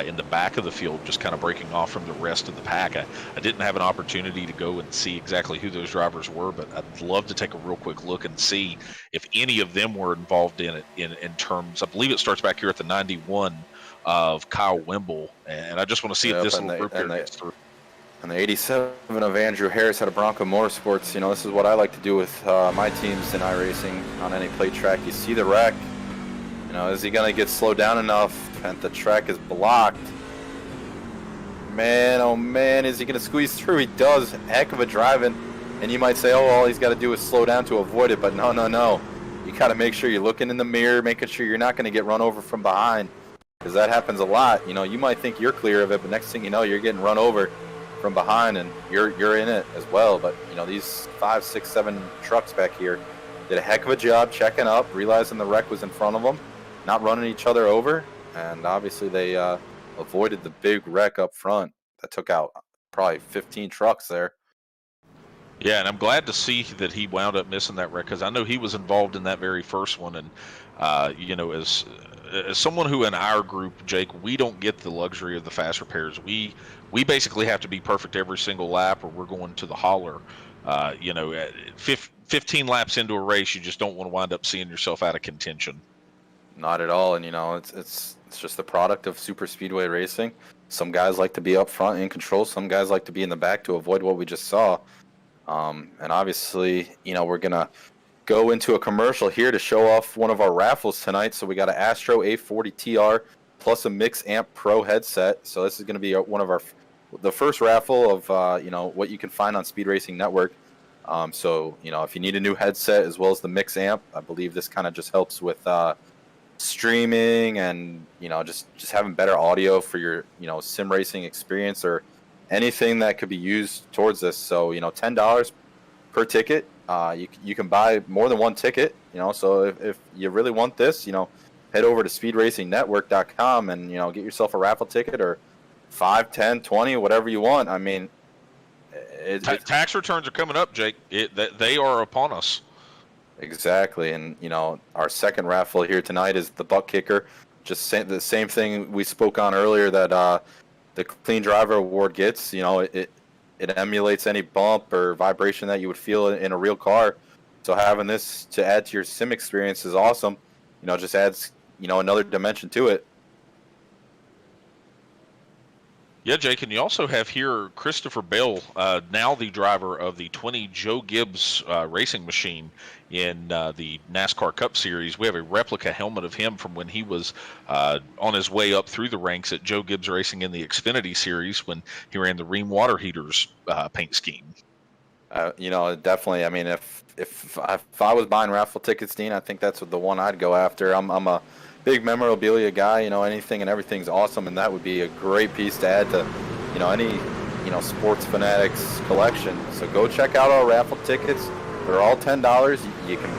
in the back of the field, just kind of breaking off from the rest of the pack. I didn't have an opportunity to go and see exactly who those drivers were, but I'd love to take a real quick look and see if any of them were involved in it in terms. I believe it starts back here at the 91 of Kyle Wimble, and I just want to see if this little group here gets through. And the 87 of Andrew Harris out of Bronco Motorsports. This is what I like to do with my teams in iRacing on any plate track. You see the wreck. Is he going to get slowed down enough? And the track is blocked. Man, oh man, is he going to squeeze through? He does. Heck of a driving. And you might say, oh, all he's got to do is slow down to avoid it. But no, no, no. You got to make sure you're looking in the mirror, making sure you're not going to get run over from behind. Because that happens a lot. You might think you're clear of it, but next thing you know, you're getting run over from behind, and you're in it as well. But these 5, 6, 7 trucks back here did a heck of a job checking up, realizing the wreck was in front of them, not running each other over, and obviously they avoided the big wreck up front that took out probably 15 trucks there. Yeah, and I'm glad to see that he wound up missing that wreck, because I know he was involved in that very first one. And as someone who in our group, Jake, we don't get the luxury of the fast repairs. We basically have to be perfect every single lap, or we're going to the holler. 15 laps into a race, you just don't want to wind up seeing yourself out of contention. Not at all. And it's just the product of super speedway racing. Some guys like to be up front in control. Some guys like to be in the back to avoid what we just saw. And obviously, we're gonna go into a commercial here to show off one of our raffles tonight. So we got an Astro A40 TR plus a Mix Amp Pro headset. So this is going to be one of the first raffle of what you can find on Speed Racing Network. So if you need a new headset as well as the Mix Amp, I believe this kind of just helps with streaming and just having better audio for your sim racing experience or anything that could be used towards this. So $10 per ticket. You can buy more than one ticket, so if you really want this, head over to speedracingnetwork.com and, get yourself a raffle ticket or 5, 10, 20, whatever you want. I mean, tax returns are coming up, Jake. They are upon us. Exactly. And, our second raffle here tonight is the butt kicker. Just the same thing we spoke on earlier that the Clean Driver Award gets. It emulates any bump or vibration that you would feel in a real car. So having this to add to your sim experience is awesome. Just adds, another dimension to it. Yeah, Jake, and you also have here Christopher Bell, now the driver of the 20 Joe Gibbs racing machine in the NASCAR Cup Series. We have a replica helmet of him from when he was on his way up through the ranks at Joe Gibbs Racing in the Xfinity Series when he ran the Rheem Water Heaters paint scheme. Definitely. I mean, if I was buying raffle tickets, Dean, I think that's the one I'd go after. I'm a big memorabilia guy. Anything and everything's awesome, and that would be a great piece to add to, any, sports fanatics collection. So go check out our raffle tickets. They're all $10. You can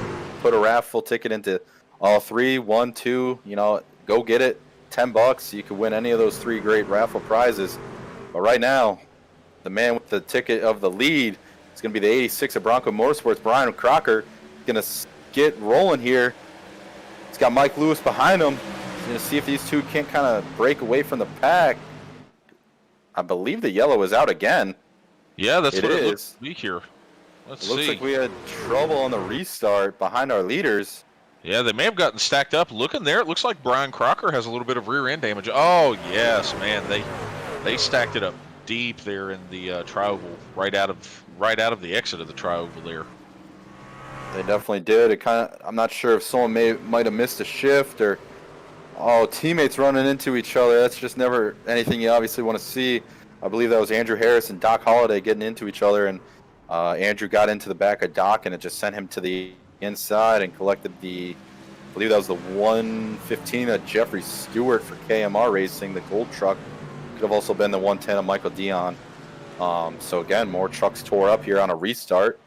put a raffle ticket into all 3, 1, 2. Go get it. $10. You can win any of those 3 great raffle prizes. But right now, the man with the ticket of the lead is going to be the 86 of Bronco Motorsports, Brian Crocker. Going to get rolling here. He's got Mike Lewis behind him. He's going to see if these two can't kind of break away from the pack. I believe the yellow is out again. Yeah, that's what it looks like here. Let's see. Looks like we had trouble on the restart behind our leaders. Yeah, they may have gotten stacked up. Looking there, it looks like Brian Crocker has a little bit of rear end damage. Oh, yes, man. They stacked it up deep there in the tri-oval, right out of the exit of the tri-oval there. They definitely did. I'm not sure if someone might have missed a shift or teammates running into each other. That's just never anything you obviously want to see. I believe that was Andrew Harris and Doc Holliday getting into each other, and Andrew got into the back of Doc, and it just sent him to the inside and collected I believe that was the 115 of Jeffrey Stewart for KMR Racing, the gold truck. Could have also been the 110 of Michael Dion. So again, more trucks tore up here on a restart.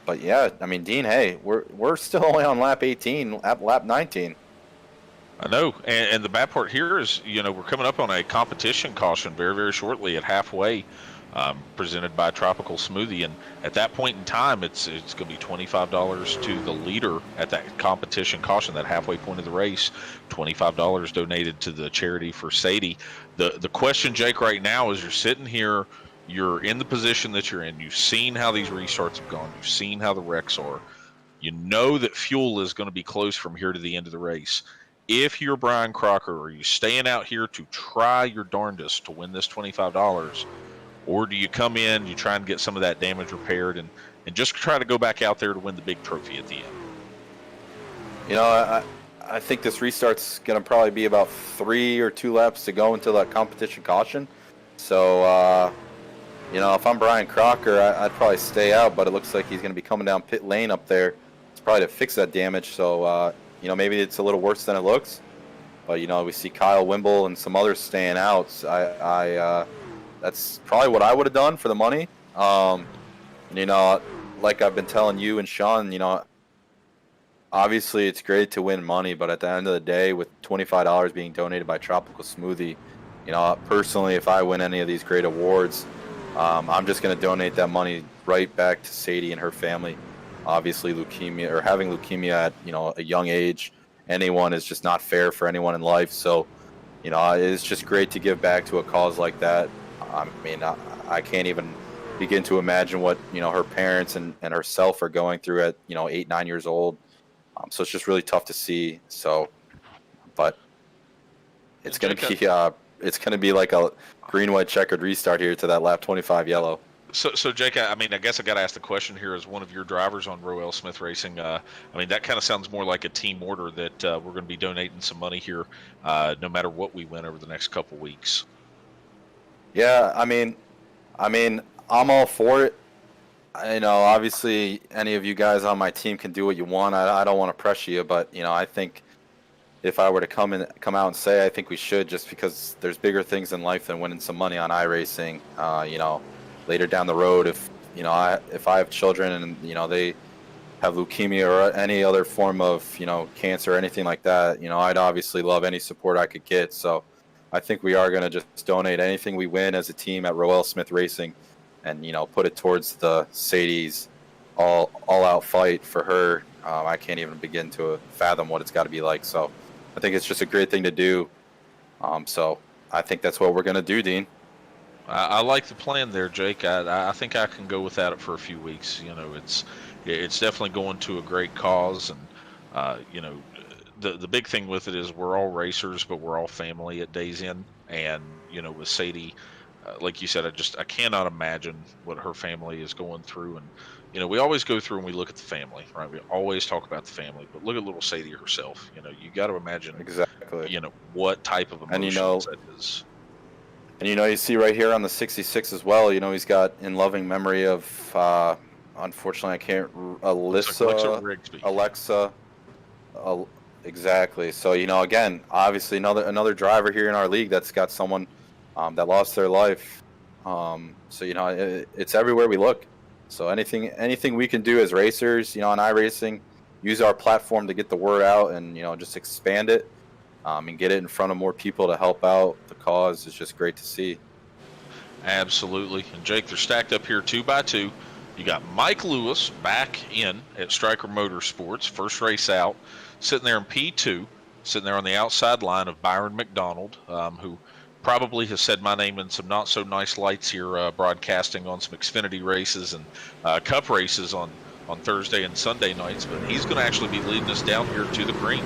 But yeah, I mean, Dean, hey, we're still only on lap 18, lap 19. I know, and the bad part here is, we're coming up on a competition caution very, very shortly at halfway, presented by Tropical Smoothie, and at that point in time, it's going to be $25 to the leader at that competition caution, that halfway point of the race. $25 donated to the charity for Sadie. The question, Jake, right now is you're sitting here, you're in the position that you're in. You've seen how these restarts have gone. You've seen how the wrecks are. You know that fuel is going to be close from here to the end of the race. If you're Brian Crocker, are you staying out here to try your darndest to win this $25? Or do you come in, you try and get some of that damage repaired and just try to go back out there to win the big trophy at the end? I think this restart's going to probably be about 3 or 2 laps to go until that competition caution. So, if I'm Brian Crocker, I'd probably stay out, but it looks like he's going to be coming down pit lane up there. It's probably to fix that damage. So, maybe it's a little worse than it looks. But, we see Kyle Wimble and some others staying out. So that's probably what I would have done for the money. Like I've been telling you and Sean, obviously it's great to win money, but at the end of the day, with $25 being donated by Tropical Smoothie, personally, if I win any of these great awards, I'm just going to donate that money right back to Sadie and her family. Obviously, leukemia or having leukemia at a young age, anyone is just not fair for anyone in life. So, it's just great to give back to a cause like that. I mean, I can't even begin to imagine what her parents and herself are going through at 8, 9 years old. So it's just really tough to see. So, but it's going to be like a green, white, checkered restart here to that lap 25 yellow. So Jake, I guess I got to ask the question here as one of your drivers on Roel Smith Racing. That kind of sounds more like a team order that we're going to be donating some money here, no matter what we win over the next couple weeks. Yeah, I mean, I'm all for it. Obviously, any of you guys on my team can do what you want. I don't want to pressure you, but I think if I were to come out and say, I think we should, just because there's bigger things in life than winning some money on iRacing. Later down the road, if I have children and they have leukemia or any other form of cancer or anything like that, I'd obviously love any support I could get. So I think we are going to just donate anything we win as a team at Roel Smith Racing, and put it towards the Sadie's all out fight for her. I can't even begin to fathom what it's got to be like. So I think it's just a great thing to do. So I think that's what we're going to do, Dean. I like the plan there, Jake. I think I can go without it for a few weeks. It's definitely going to a great cause, and the big thing with it is we're all racers, but we're all family at Days Inn. And with Sadie, like you said, I cannot imagine what her family is going through. And we always go through and we look at the family, right? We always talk about the family, but look at little Sadie herself. You got to imagine exactly what type of emotions that is. And you see right here on the 66 as well, he's got in loving memory of, unfortunately I can't, Alexa, exactly. So, again, obviously another driver here in our league that's got someone that lost their life. So, it's everywhere we look. So anything we can do as racers, on iRacing, use our platform to get the word out and, just expand it. And get it in front of more people to help out the cause is just great to see. Absolutely. And Jake, they're stacked up here 2 by 2. You got Mike Lewis back in at Stryker Motorsports, first race out, sitting there in P2, sitting there on the outside line of Byron McDonald, who probably has said my name in some not so nice lights here, broadcasting on some Xfinity races and Cup races on Thursday and Sunday nights. But he's going to actually be leading us down here to the green.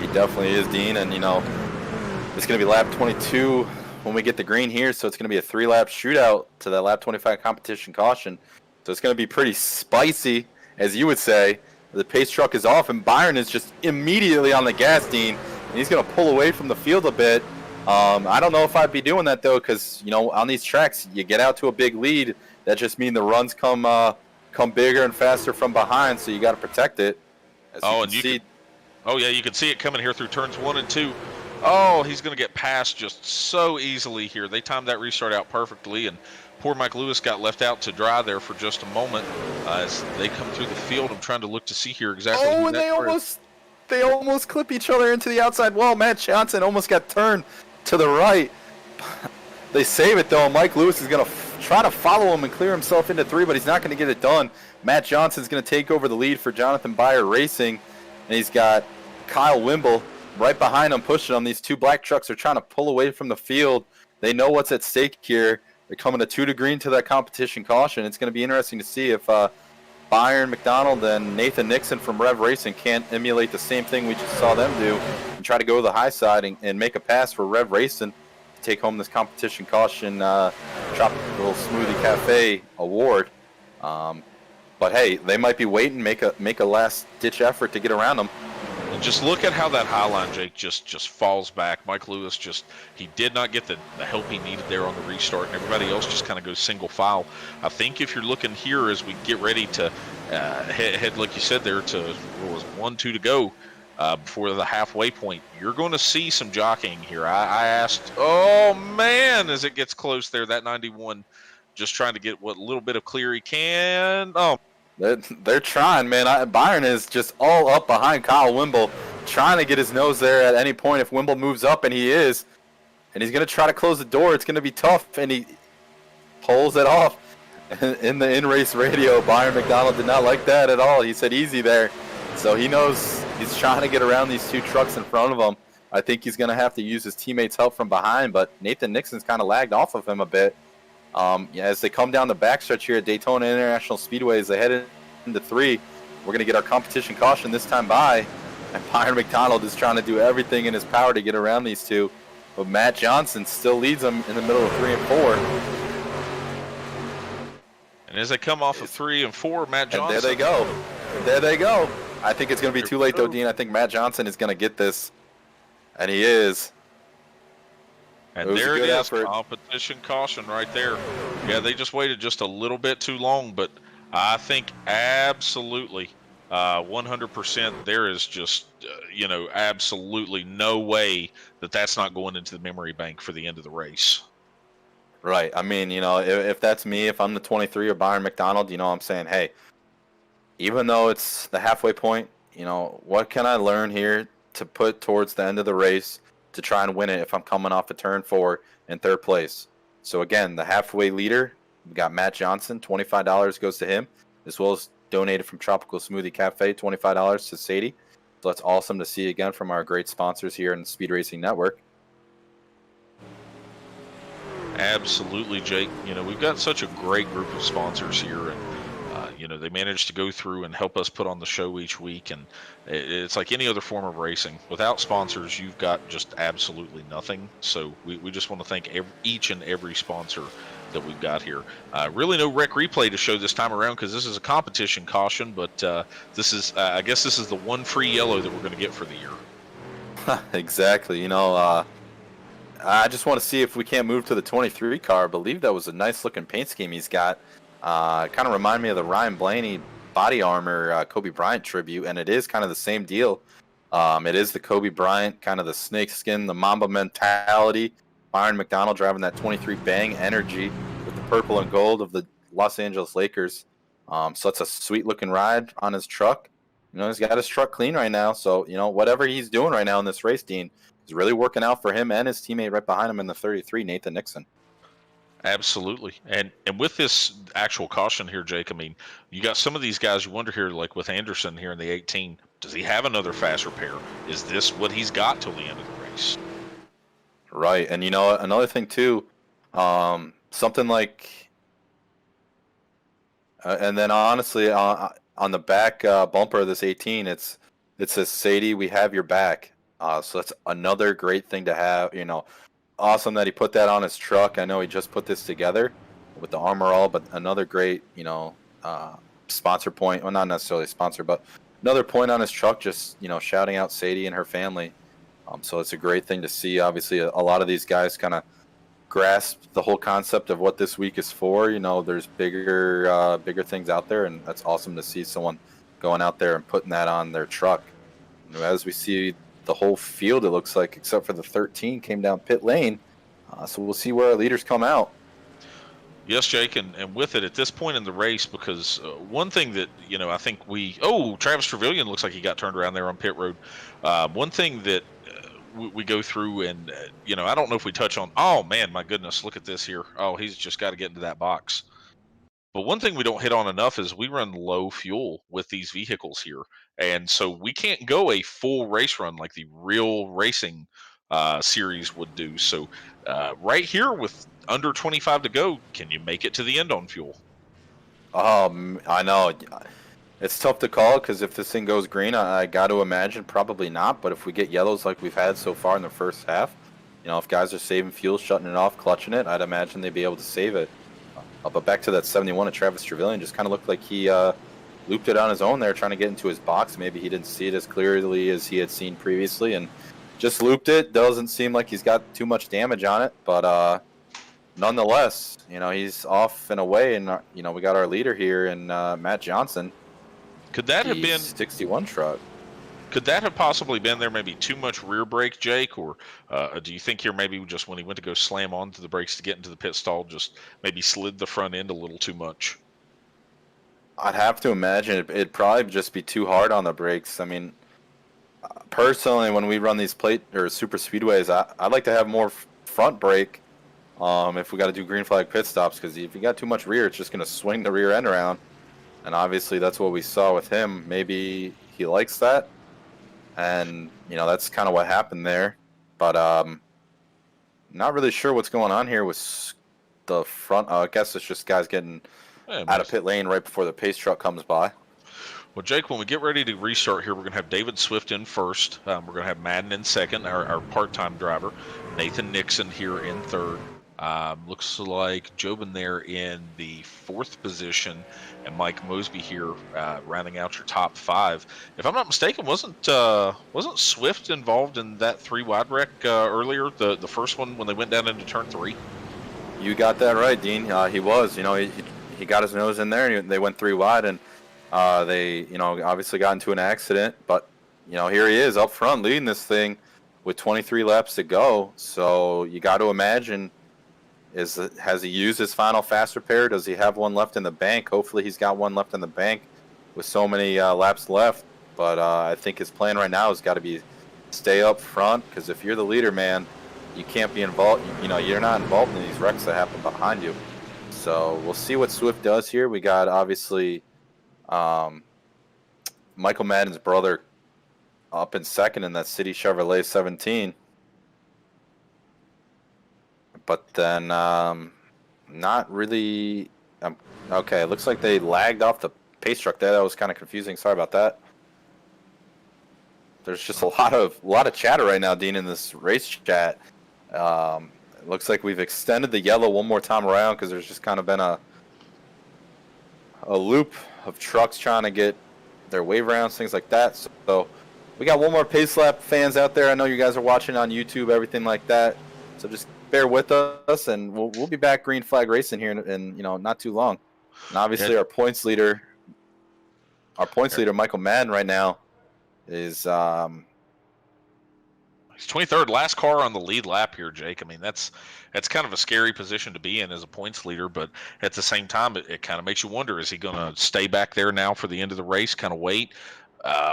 He definitely is, Dean, and it's going to be lap 22 when we get the green here, so it's going to be a 3-lap shootout to that lap 25 competition caution. So it's going to be pretty spicy, as you would say. The pace truck is off, and Byron is just immediately on the gas, Dean, and he's going to pull away from the field a bit. I don't know if I'd be doing that, though, because, on these tracks, you get out to a big lead. That just means the runs come bigger and faster from behind, so you got to protect it. Oh, yeah, you can see it coming here through turns 1 and 2. Oh, he's going to get past just so easily here. They timed that restart out perfectly, and poor Mike Lewis got left out to dry there for just a moment as they come through the field. I'm trying to look to see here exactly. Oh, and They almost clip each other into the outside wall. Matt Johnson almost got turned to the right. They save it, though. Mike Lewis is going to try to follow him and clear himself into 3, but he's not going to get it done. Matt Johnson's going to take over the lead for Jonathan Beyer Racing, and he's got Kyle Wimble right behind him pushing him. These 2 black trucks are trying to pull away from the field. They know what's at stake here. They're coming to 2 to green to that competition caution. It's going to be interesting to see if Byron McDonald and Nathan Nixon from Rev Racing can't emulate the same thing we just saw them do and try to go to the high side and make a pass for Rev Racing to take home this competition caution Tropical Smoothie Cafe award. But hey, they might be waiting, make a last ditch effort to get around them. And just look at how that high line, Jake, just falls back. Mike Lewis he did not get the help he needed there on the restart, and everybody else just kind of goes single file. I think if you're looking here as we get ready to head, like you said there, to what was 1-2 to go before the halfway point, you're going to see some jockeying here. I asked, oh man, as it gets close there, that 91 just trying to get what little bit of clear he can. Oh. They're trying, man. Byron is just all up behind Kyle Wimble, trying to get his nose there at any point if Wimble moves up, and he is. And he's going to try to close the door. It's going to be tough, and he pulls it off. In the in-race radio, Byron McDonald did not like that at all. He said easy there. So he knows he's trying to get around these 2 trucks in front of him. I think he's going to have to use his teammates' help from behind, but Nathan Nixon's kind of lagged off of him a bit. As they come down the backstretch here at Daytona International Speedway, as they head into 3, we're going to get our competition caution this time by. And Byron McDonald is trying to do everything in his power to get around these 2. But Matt Johnson still leads them in the middle of 3 and 4. And as they come off of 3 and 4, Matt Johnson. And there they go. There they go. I think it's going to be too late, though, Dean. I think Matt Johnson is going to get this. And he is. And there it is, competition caution right there. Yeah, they just waited just a little bit too long, but I think absolutely 100% there is just, absolutely no way that's not going into the memory bank for the end of the race. Right. I mean, if that's me, if I'm the 23 or Byron McDonald, I'm saying, hey, even though it's the halfway point, what can I learn here to put towards the end of the race to try and win it if I'm coming off of turn 4 in 3rd place? So again, the halfway leader, we got Matt Johnson, $25 goes to him, as well as donated from Tropical Smoothie Cafe, $25 to Sadie. So that's awesome to see again from our great sponsors here in the Speed Racing Network. Absolutely, Jake. We've got such a great group of sponsors here, and they managed to go through and help us put on the show each week, and it's like any other form of racing. Without sponsors, you've got just absolutely nothing. So we just want to thank each and every sponsor that we've got here. Really no rec replay to show this time around because this is a competition caution, but this is I guess this is the one free yellow that we're going to get for the year. Exactly. I just want to see if we can't move to the 23 car. I believe that was a nice looking paint scheme he's got. Kind of remind me of the Ryan Blaney body armor Kobe Bryant tribute, and it is kind of the same deal. It is the Kobe Bryant, kind of the snake skin, the Mamba mentality. Byron McDonald driving that 23 Bang Energy with the purple and gold of the Los Angeles Lakers. So it's a sweet looking ride on his truck. He's got his truck clean right now. So, whatever he's doing right now in this race, Dean, is really working out for him and his teammate right behind him in the 33, Nathan Nixon. Absolutely. And with this actual caution here, Jake, I mean, you got some of these guys you wonder here, like with Anderson here in the 18, does he have another fast repair? Is this what he's got till the end of the race? Right. And another thing too, something like, and then honestly, on the back bumper of this 18, it says, Sadie, we have your back. So that's another great thing to have, awesome that he put that on his truck. I know he just put this together with the armor all, but another great, sponsor point. Well, not necessarily sponsor, but another point on his truck, just, shouting out Sadie and her family. So it's a great thing to see. Obviously, a lot of these guys kind of grasp the whole concept of what this week is for. There's bigger things out there, and that's awesome to see someone going out there and putting that on their truck. As we see the whole field, it looks like, except for the 13, came down pit lane. So we'll see where our leaders come out. Yes, Jake, and with it at this point in the race, because one thing that I think Travis Trevelyan looks like he got turned around there on pit road. One thing that we go through, and I don't know if we touch on. Oh man, my goodness, look at this here. Oh, he's just got to get into that box. But one thing we don't hit on enough is we run low fuel with these vehicles here, and so we can't go a full race run like the real racing series would do. So right here with under 25 to go, can you make it to the end on fuel? I know. It's tough to call because if this thing goes green, I got to imagine probably not. But if we get yellows like we've had so far in the first half, if guys are saving fuel, shutting it off, clutching it, I'd imagine they'd be able to save it. But back to that 71 of Travis Trevelyan, just kind of looked like he looped it on his own there, trying to get into his box. Maybe he didn't see it as clearly as he had seen previously, and just looped it. Doesn't seem like he's got too much damage on it, but nonetheless, he's off and away, and we got our leader here in Matt Johnson. Could that have been 61 truck? Could that have possibly been there? Maybe too much rear brake, Jake, or do you think here maybe just when he went to go slam onto the brakes to get into the pit stall, just maybe slid the front end a little too much? I'd have to imagine it'd probably just be too hard on the brakes. I mean, personally, when we run these plate or super speedways, I'd like to have more front brake. If we got to do green flag pit stops, because if you got too much rear, it's just going to swing the rear end around. And obviously, that's what we saw with him. Maybe he likes that. And, that's kind of what happened there. But not really sure what's going on here with the front. I guess it's just guys getting out of pit lane right before the pace truck comes by. Well, Jake, when we get ready to restart here, we're going to have David Swift in first. We're going to have Madden in second, our part-time driver. Nathan Nixon here in third. Looks like Jobin there in the fourth position, and Mike Mosby here rounding out your top five. If I'm not mistaken, wasn't Swift involved in that 3-wide wreck earlier? The first one when they went down into turn 3. You got that right, Dean. He was. He got his nose in there, and they went 3 wide, and they obviously got into an accident. But here he is up front leading this thing with 23 laps to go. So you got to imagine. Has he used his final fast repair? Does he have one left in the bank? Hopefully he's got one left in the bank with so many laps left. But I think his plan right now has got to be stay up front, because if you're the leader, man, you can't be involved. You're not involved in these wrecks that happen behind you. So we'll see what Swift does here. We got, obviously, Michael Madden's brother up in second in that City Chevrolet 17. But then, not really. Okay, it looks like they lagged off the pace truck there. That was kind of confusing. Sorry about that. There's just a lot of chatter right now, Dean, in this race chat. It looks like we've extended the yellow one more time around because there's just kind of been a loop of trucks trying to get their wave rounds, things like that. So we got one more pace lap fans out there. I know you guys are watching on YouTube, everything like that. So just bear with us, and we'll be back green flag racing here in not too long. And obviously our points leader Michael Madden right now is he's 23rd, last car on the lead lap here, Jake. I mean, that's kind of a scary position to be in as a points leader, but at the same time, it kind of makes you wonder, is he going to stay back there now for the end of the race, kind of wait,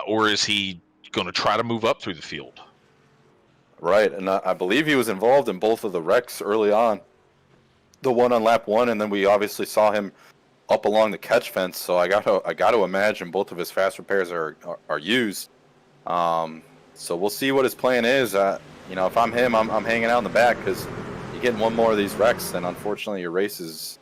or is he going to try to move up through the field? Right, and I believe he was involved in both of the wrecks early on. The one on lap 1, and then we obviously saw him up along the catch fence. So I got to imagine both of his fast repairs are used. So we'll see what his plan is. If I'm him, I'm hanging out in the back, because you get one more of these wrecks, then unfortunately your race is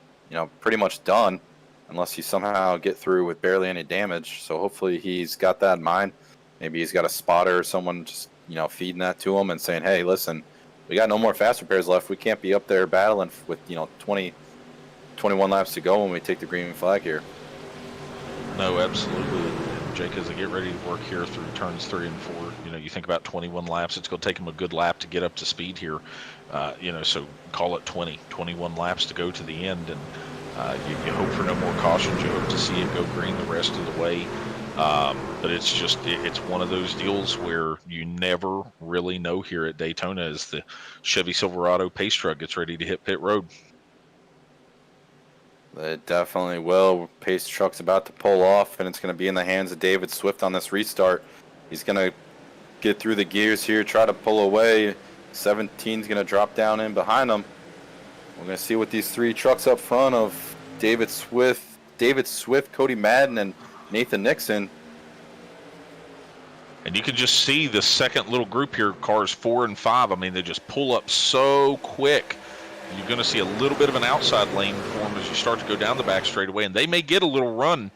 pretty much done, unless you somehow get through with barely any damage. So hopefully he's got that in mind. Maybe he's got a spotter or someone just feeding that to him and saying, hey, listen, we got no more fast repairs left. We can't be up there battling with 21 laps to go when we take the green flag here. No, absolutely. Jake, as they get ready to work here through turns 3 and 4, you think about 21 laps. It's going to take them a good lap to get up to speed here. So call it 21 laps to go to the end, and you hope for no more cautions. You hope to see it go green the rest of the way. But it's one of those deals where you never really know here at Daytona as the Chevy Silverado pace truck gets ready to hit pit road. It definitely will. Pace truck's about to pull off, and it's going to be in the hands of David Swift on this restart. He's going to get through the gears here, try to pull away. 17's going to drop down in behind him. We're going to see what these three trucks up front of David Swift, Cody Madden, and Nathan Nixon. And you can just see the second little group here, cars 4 and 5. I mean, they just pull up so quick. You're going to see a little bit of an outside lane form as you start to go down the back straightaway, and they may get a little run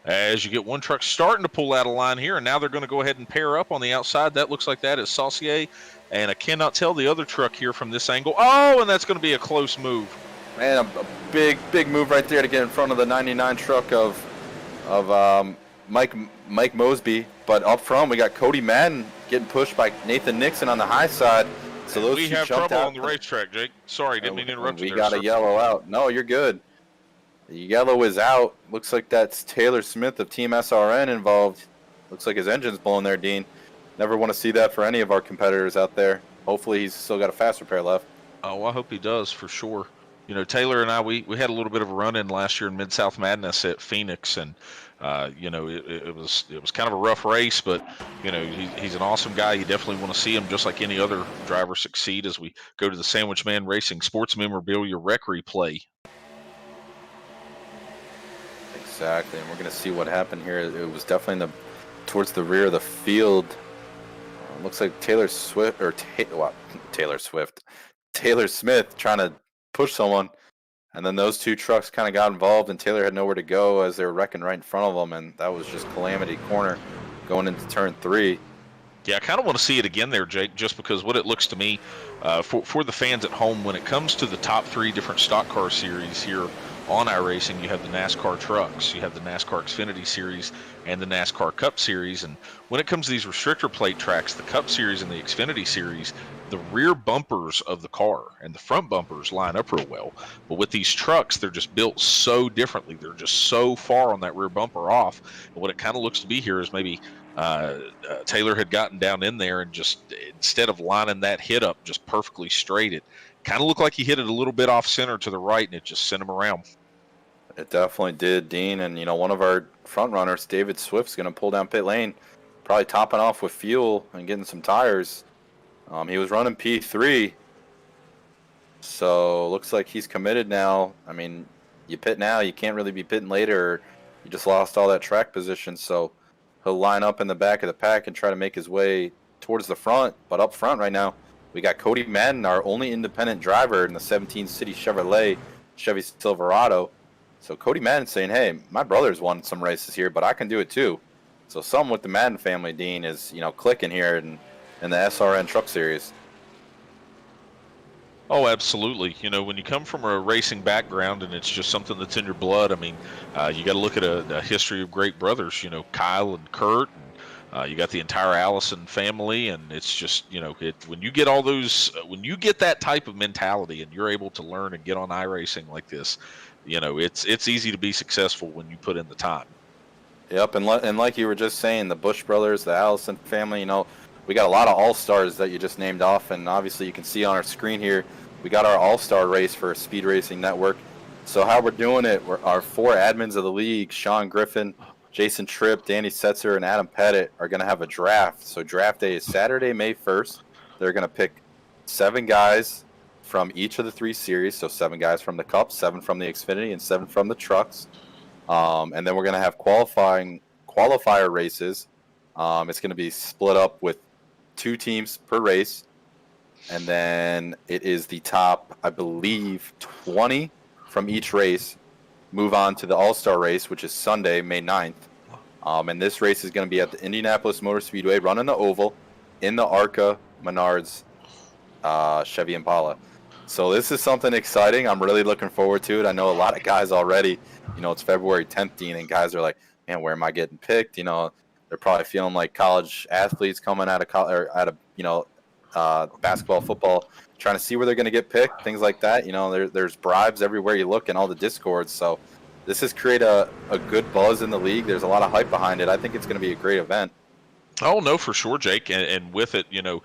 as you get one truck starting to pull out of line here, and now they're going to go ahead and pair up on the outside. That looks like that is Saucier, and I cannot tell the other truck here from this angle. Oh, and that's going to be a close move. Man, a big move right there to get in front of the 99 truck of Mike Mosby. But up front, we got Cody Madden getting pushed by Nathan Nixon on the high side. So those we two have jumped trouble out. on the racetrack, Jake. Sorry, didn't mean to interrupt you. We got a yellow out. No, you're good. The yellow is out. Looks like that's Taylor Smith of Team SRN involved. Looks like his engine's blowing there, Dean. Never want to see that for any of our competitors out there. Hopefully he's still got a fast repair left. Oh, I hope he does for sure. You know, Taylor and I, we had a little bit of a run-in last year in Mid-South Madness at Phoenix, and you know, it was kind of a rough race, but you know, he's an awesome guy. You definitely want to see him, just like any other driver, succeed as we go to the Sandwich Man Racing Sports Memorabilia Rec Replay. Exactly, and we're going to see what happened here. It was definitely towards the rear of the field. Looks like Taylor Smith trying to push someone, and then those two trucks kind of got involved, and Taylor had nowhere to go as they were wrecking right in front of them, and that was just calamity corner going into turn 3. Yeah, I kind of want to see it again there, Jake, just because what it looks to me, for the fans at home, when it comes to the top 3 different stock car series here on iRacing, you have the NASCAR trucks, you have the NASCAR Xfinity Series, and the NASCAR Cup Series. And when it comes to these restrictor plate tracks, the Cup Series and the Xfinity Series, the rear bumpers of the car and the front bumpers line up real well. But with these trucks, they're just built so differently. They're just so far on that rear bumper off. And what it kind of looks to be here is maybe Taylor had gotten down in there and just, instead of lining that hit up just perfectly straight, it kind of looked like he hit it a little bit off center to the right, and it just sent him around. It definitely did, Dean. And, you know, one of our front runners, David Swift's going to pull down pit lane, probably topping off with fuel and getting some tires. He was running P3, so looks like he's committed now. I mean, you pit now, you can't really be pitting later. You just lost all that track position, so he'll line up in the back of the pack and try to make his way towards the front. But up front right now, we got Cody Madden, our only independent driver in the 17 City Chevrolet Chevy Silverado. So Cody Madden saying, hey, my brother's won some races here, but I can do it too. So something with the Madden family, Dean, is, you know, clicking here in the SRN Truck Series. Oh, absolutely. You know, when you come from a racing background and it's just something that's in your blood, I mean, you got to look at a history of great brothers, you know, Kyle and Kurt, and you got the entire Allison family, and it's just, you know, when you get all those, when you get that type of mentality and you're able to learn and get on iRacing like this, you know, it's easy to be successful when you put in the time. Yep, and like you were just saying, the Bush brothers, the Allison family, you know, we got a lot of all-stars that you just named off, and obviously you can see on our screen here, we got our all-star race for Speed Racing Network. So how we're doing it, our 4 admins of the league, Sean Griffin, Jason Tripp, Danny Setzer, and Adam Pettit, are going to have a draft. So draft day is Saturday, May 1st. They're going to pick 7 guys from each of the 3 series. So 7 guys from the Cup, 7 from the Xfinity, and 7 from the trucks. And then we're going to have qualifier races. It's going to be split up with 2 teams per race. And then it is the top, I believe, 20 from each race move on to the All-Star race, which is Sunday, May 9th. And this race is going to be at the Indianapolis Motor Speedway, running the oval in the ARCA Menards Chevy Impala. So this is something exciting. I'm really looking forward to it. I know a lot of guys already, you know, it's February 10th, Dean, and guys are like, man, where am I getting picked? You know, they're probably feeling like college athletes coming out of college, or out of, you know, basketball, football, trying to see where they're going to get picked, things like that. You know, there's bribes everywhere you look in all the discords. So this has created a good buzz in the league. There's a lot of hype behind it. I think it's going to be a great event. Oh, no, for sure, Jake. And with it, you know,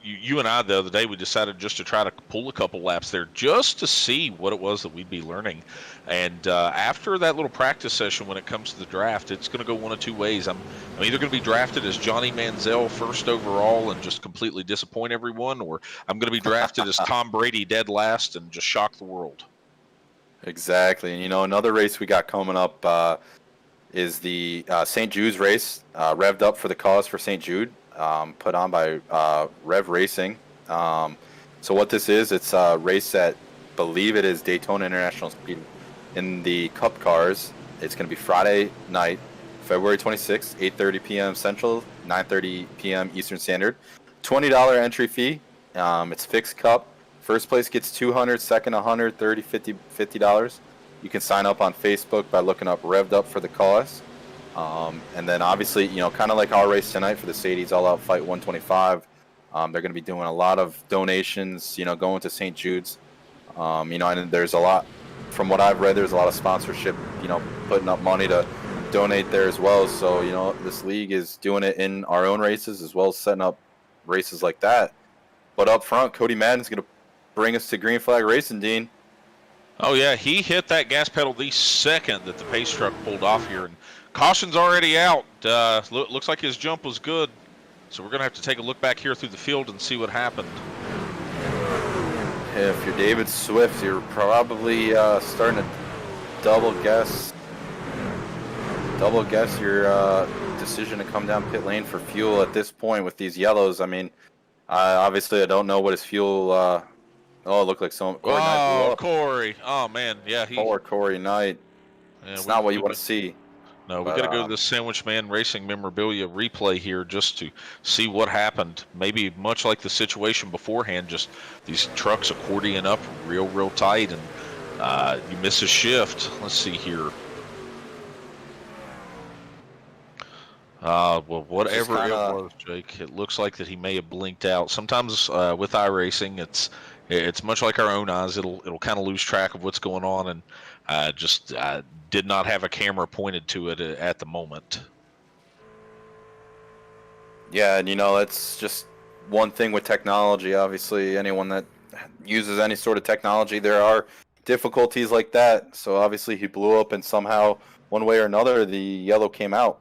you and I the other day, we decided just to try to pull a couple laps there just to see what it was that we'd be learning. And after that little practice session, when it comes to the draft, it's going to go one of two ways. I'm either going to be drafted as Johnny Manziel first overall and just completely disappoint everyone, or I'm going to be drafted as Tom Brady dead last and just shock the world. Exactly. And, another race we got coming up is the St. Jude's race, revved up for the cause for St. Jude, put on by Rev Racing. So what this is, it's a race at, believe it is Daytona International Speed in the Cup cars. It's going to be Friday night, February 26th, 8:30 p.m. Central, 9:30 p.m. Eastern Standard. $20 entry fee. It's fixed Cup. First place gets $200, second $100, $30, $50. You can sign up on Facebook by looking up Revved Up for the Cause. And then obviously, kind of like our race tonight for the Sadie's All Out Fight 125, they're going to be doing a lot of donations, going to St. Jude's. And there's a lot, from what I've read, there's a lot of sponsorship, putting up money to donate there as well. So, this league is doing it in our own races as well as setting up races like that. But up front, Cody Madden's going to bring us to Green Flag Racing, Dean. Oh, yeah, he hit that gas pedal the second that the pace truck pulled off here. And caution's already out. Looks like his jump was good. So we're going to have to take a look back here through the field and see what happened. If you're David Swift, you're probably starting to double guess your decision to come down pit lane for fuel at this point with these yellows. I mean, obviously I don't know what his fuel... it looked like some... Corey. Oh, man. Yeah. Poor Corey Knight. Yeah, it's not what you want to see. No, we got to go to the Sandwich Man Racing Memorabilia replay here just to see what happened. Maybe much like the situation beforehand, just these trucks accordion up real tight, and you miss a shift. Let's see here. Well, whatever it was, Jake, it looks like that he may have blinked out. Sometimes with iRacing, it's much like our own eyes. It'll kind of lose track of what's going on, and just did not have a camera pointed to it at the moment. Yeah, and that's just one thing with technology. Obviously, anyone that uses any sort of technology, there are difficulties like that. So obviously he blew up, and somehow, one way or another, the yellow came out.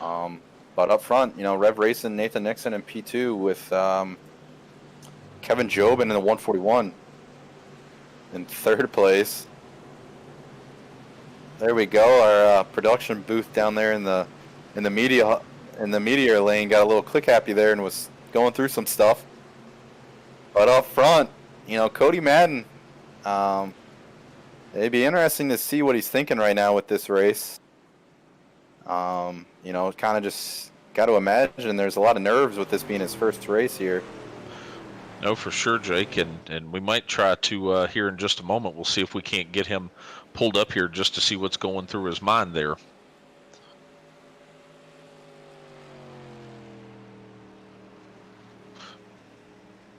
But up front, Rev Racing, Nathan Nixon, and P2 with Kevin Jobin in the 141 in third place. There we go. Our production booth down there in the media lane got a little click happy there and was going through some stuff. But up front, Cody Madden. It'd be interesting to see what he's thinking right now with this race. Kind of just got to imagine there's a lot of nerves with this being his first race here. No, for sure, Jake, and we might try to here in just a moment. We'll see if we can't get him pulled up here just to see what's going through his mind there.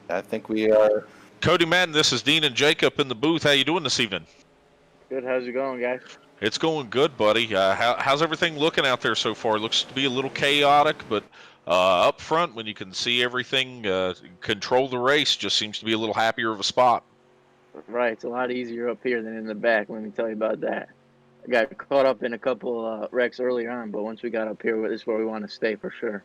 I think we are. Cody Madden, this is Dean and Jacob in the booth. How you doing this evening? Good. How's it going, guys? It's going good, buddy. How's everything looking out there so far? It looks to be a little chaotic, but up front, when you can see everything, control the race, just seems to be a little happier of a spot. Right. It's a lot easier up here than in the back. Let me tell you about that. I got caught up in a couple wrecks earlier on, but once we got up here, this is where we want to stay for sure.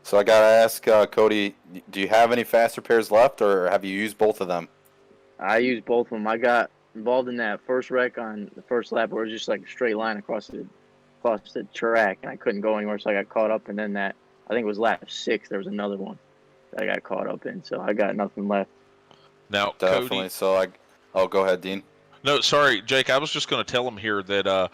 So I got to ask, Cody, do you have any fast repairs left, or have you used both of them? I used both of them. I got involved in that first wreck on the first lap where it was just like a straight line across the track, and I couldn't go anywhere, so I got caught up. And then I think it was lap 6, there was another one that I got caught up in, so I got nothing left. Now, definitely. Cody, go ahead, Dean. No, sorry, Jake. I was just going to tell him here that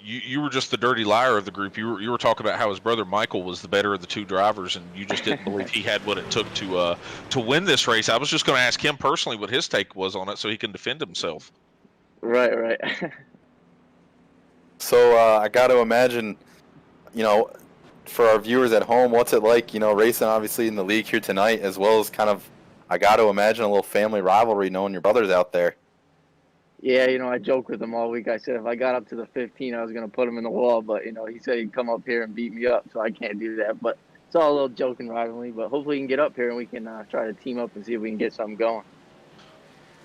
you were just the dirty liar of the group. You were talking about how his brother Michael was the better of the two drivers, and you just didn't believe he had what it took to win this race. I was just going to ask him personally what his take was on it, so he can defend himself. Right. So I got to imagine, for our viewers at home, what's it like, racing obviously in the league here tonight, as well as kind of, I got to imagine a little family rivalry knowing your brother's out there. Yeah, I joked with him all week. I said if I got up to the 15, I was going to put him in the wall. But, he said he'd come up here and beat me up, so I can't do that. But it's all a little joking rivalry, but hopefully we can get up here and we can try to team up and see if we can get something going.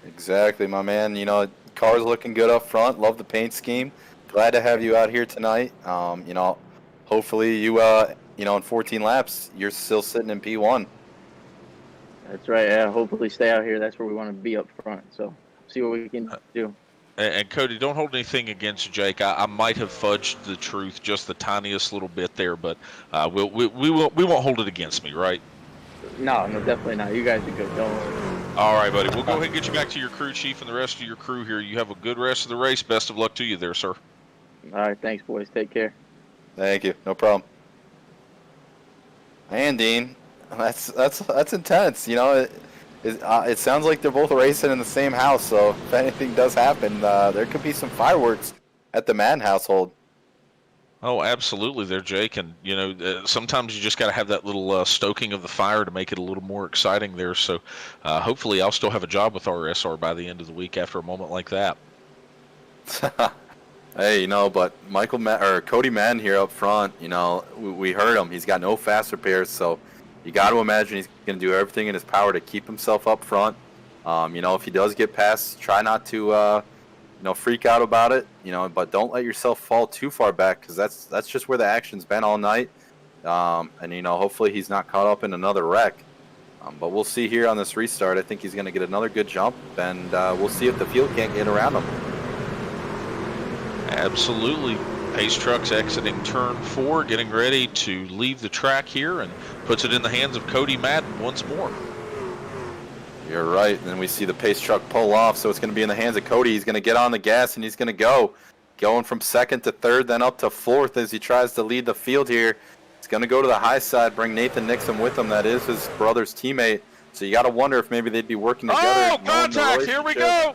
Exactly, my man. You know, car's looking good up front. Love the paint scheme. Glad to have you out here tonight. You know, hopefully you, you know, in 14 laps, you're still sitting in P1. That's right. Yeah, hopefully stay out here. That's where we want to be up front. So see what we can do. And Cody, don't hold anything against Jake. I might have fudged the truth just the tiniest little bit there, but we won't hold it against me, right? No, definitely not. You guys are good. Don't worry. All right, buddy. We'll go ahead and get you back to your crew chief and the rest of your crew here. You have a good rest of the race. Best of luck to you there, sir. All right. Thanks, boys. Take care. Thank you. No problem. And Dean, that's intense. You know, it sounds like they're both racing in the same house. So if anything does happen, there could be some fireworks at the Madden household. Oh, absolutely there, Jake. And, you know, sometimes you just got to have that little stoking of the fire to make it a little more exciting there. So hopefully I'll still have a job with RSR by the end of the week after a moment like that. Hey, you know, but Cody Madden here up front, you know, we heard him. He's got no fast repairs, so you got to imagine he's going to do everything in his power to keep himself up front. You know, if he does get past, try not to you know, freak out about it, you know, but don't let yourself fall too far back, because that's just where the action's been all night. And, you know, hopefully he's not caught up in another wreck. But we'll see here on this restart. I think he's going to get another good jump, and we'll see if the field can't get around him. Absolutely. Pace Trucks exiting turn 4, getting ready to leave the track here, and puts it in the hands of Cody Madden once more. You're right. And then we see the pace truck pull off, so it's going to be in the hands of Cody. He's going to get on the gas, and he's going to going from second to third, then up to fourth as he tries to lead the field here. He's going to go to the high side, bring Nathan Nixon with him. That is his brother's teammate. So you got to wonder if maybe they'd be working together. Oh, contact! Here we go!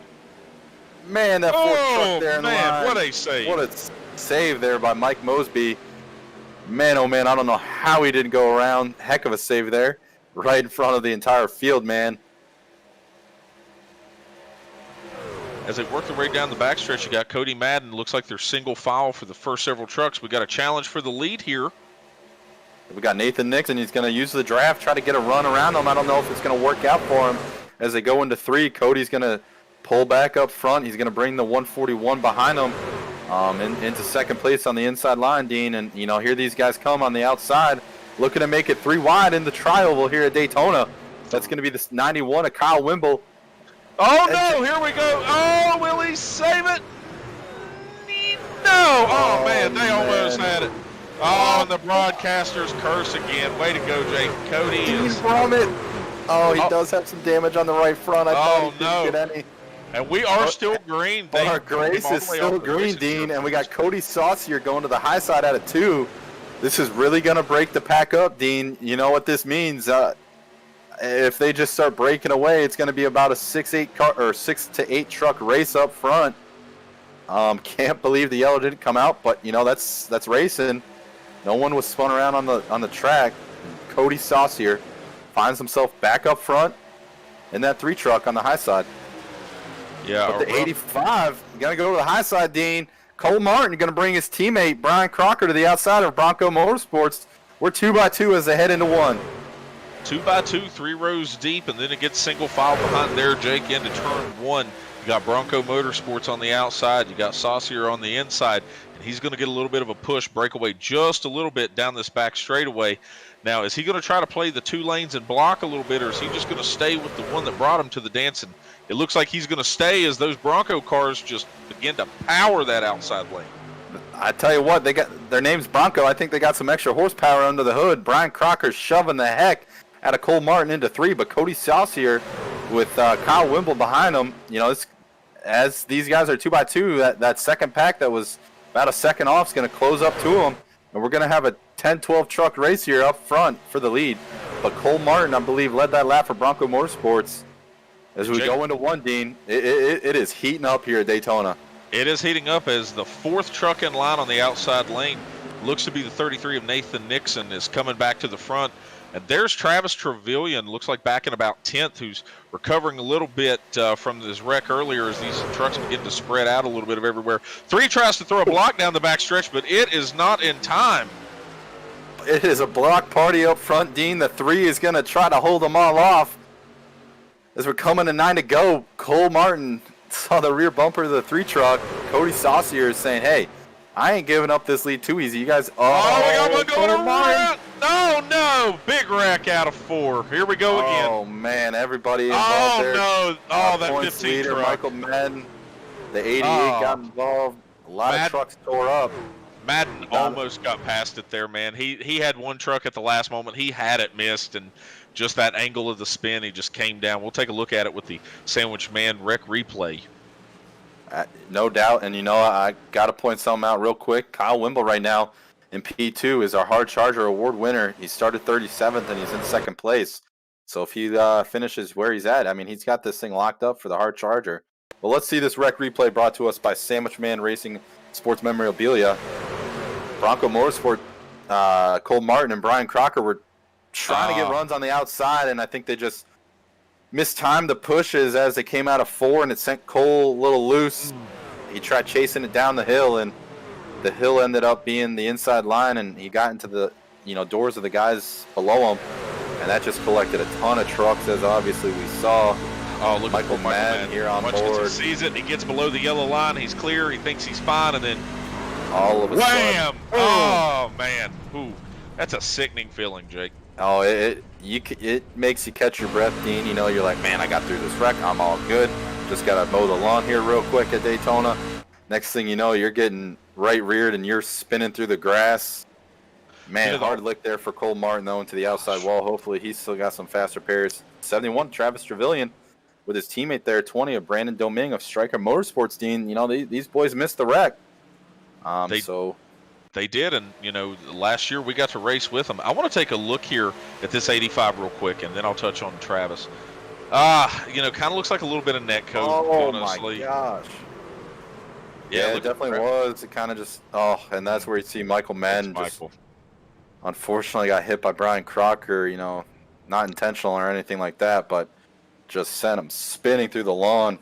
Man, that fourth truck there in the line. What a save. What a save there by Mike Mosby. Man, oh man, I don't know how he didn't go around. Heck of a save there. Right in front of the entire field, man. As they work their way down the backstretch, you got Cody Madden. Looks like they're single file for the first several trucks. We got a challenge for the lead here. We got Nathan Nixon. He's going to use the draft, try to get a run around him. I don't know if it's going to work out for him. As they go into 3, Cody's going to pull back up front. He's going to bring the 141 behind him into second place on the inside line, Dean. And, you know, here these guys come on the outside, looking to make it 3 wide in the tri-oval here at Daytona. That's going to be this 91 of Kyle Wimble. Oh, no, here we go. Oh, will he save it? No. Oh, man, they almost had it. Oh, and the broadcaster's curse again. Way to go, Jake. Cody is from it. Oh, he does have some damage on the right front. I thought he didn't get any. And we are still green. But our grace is still green, Dean, and we got Cody Saucier going to the high side out of 2. This is really going to break the pack up, Dean. You know what this means. If they just start breaking away, it's going to be about a 6 to 8 truck race up front. Can't believe the yellow didn't come out, but you know that's racing. No one was spun around on the track. Cody Saucier finds himself back up front in that 3 truck on the high side. Yeah, but the 85 gonna go to the high side, Dean. Cole Martin gonna bring his teammate Brian Crocker to the outside of Bronco Motorsports. We're 2x2 as they head into 1. 2x2, 3 rows deep, and then it gets single file behind there, Jake, into turn 1. You got Bronco Motorsports on the outside. You got Saucier on the inside, and he's going to get a little bit of a push, breakaway just a little bit down this back straightaway. Now, is he going to try to play the 2 lanes and block a little bit, or is he just going to stay with the one that brought him to the dance? And it looks like he's going to stay as those Bronco cars just begin to power that outside lane. I tell you what, they got their name's Bronco. I think they got some extra horsepower under the hood. Brian Crocker's shoving the heck out of Cole Martin into 3, but Cody Saucier with Kyle Wimble behind him. You know, as these guys are 2x2, that second pack that was about a second off is going to close up to them, and we're going to have a 10-12 truck race here up front for the lead. But Cole Martin, I believe, led that lap for Bronco Motorsports. As we go into 1, Dean, it is heating up here at Daytona. It is heating up as the 4th truck in line on the outside lane, looks to be the 33 of Nathan Nixon, is coming back to the front. And there's Travis Trevelyan, looks like back in about 10th, who's recovering a little bit from this wreck earlier as these trucks begin to spread out a little bit of everywhere. 3 tries to throw a block down the backstretch, but it is not in time. It is a block party up front, Dean. The 3 is going to try to hold them all off. As we're coming to 9 to go, Cole Martin saw the rear bumper of the 3 truck. Cody Saucier is saying, hey, I ain't giving up this lead too easy. You guys, we got one going around. No, big wreck out of 4. Here we go again. Oh, man, everybody involved there. No. That points 15 leader, truck. Michael Madden. The 88 got involved. A lot of trucks tore up. Madden almost got past it there, man. He had one truck at the last moment. He had it missed, and just that angle of the spin, he just came down. We'll take a look at it with the Sandwich Man wreck replay. No doubt, and I got to point something out real quick. Kyle Wimble right now in P2 is our Hard Charger Award winner. He started 37th, and he's in 2nd place. So if he finishes where he's at, I mean, he's got this thing locked up for the Hard Charger. Well, let's see this wreck replay brought to us by Sandwich Man Racing Sports Memorabilia. Bronco Motorsports, Cole Martin and Brian Crocker were trying to get runs on the outside, and I think they just mistimed the pushes as they came out of 4, and it sent Cole a little loose. He tried chasing it down the hill, and the hill ended up being the inside line, and he got into the doors of the guys below him, and that just collected a ton of trucks, as obviously we saw. Oh, look Michael at Madden here on board. He sees it, he gets below the yellow line, he's clear, he thinks he's fine, and then all of a wham! sudden, Oh, man. Ooh, that's a sickening feeling, Jake. Oh, it makes you catch your breath, Dean. You're like, man, I got through this wreck. I'm all good. Just got to mow the lawn here real quick at Daytona. Next thing you know, you're getting right reared and you're spinning through the grass. Man, hard lick there for Cole Martin, though, into the outside wall. Hopefully he's still got some fast repairs. 71, Travis Trevelyan with his teammate there. 20 of Brandon Doming of Striker Motorsports, Dean. These boys missed the wreck. They did, and last year we got to race with them. I want to take a look here at this 85 real quick, and then I'll touch on Travis. Kind of looks like a little bit of net code. Oh honestly. My gosh! Yeah, it definitely was. It kind of just and that's where you see Michael Madden just unfortunately got hit by Brian Crocker. Not intentional or anything like that, but just sent him spinning through the lawn.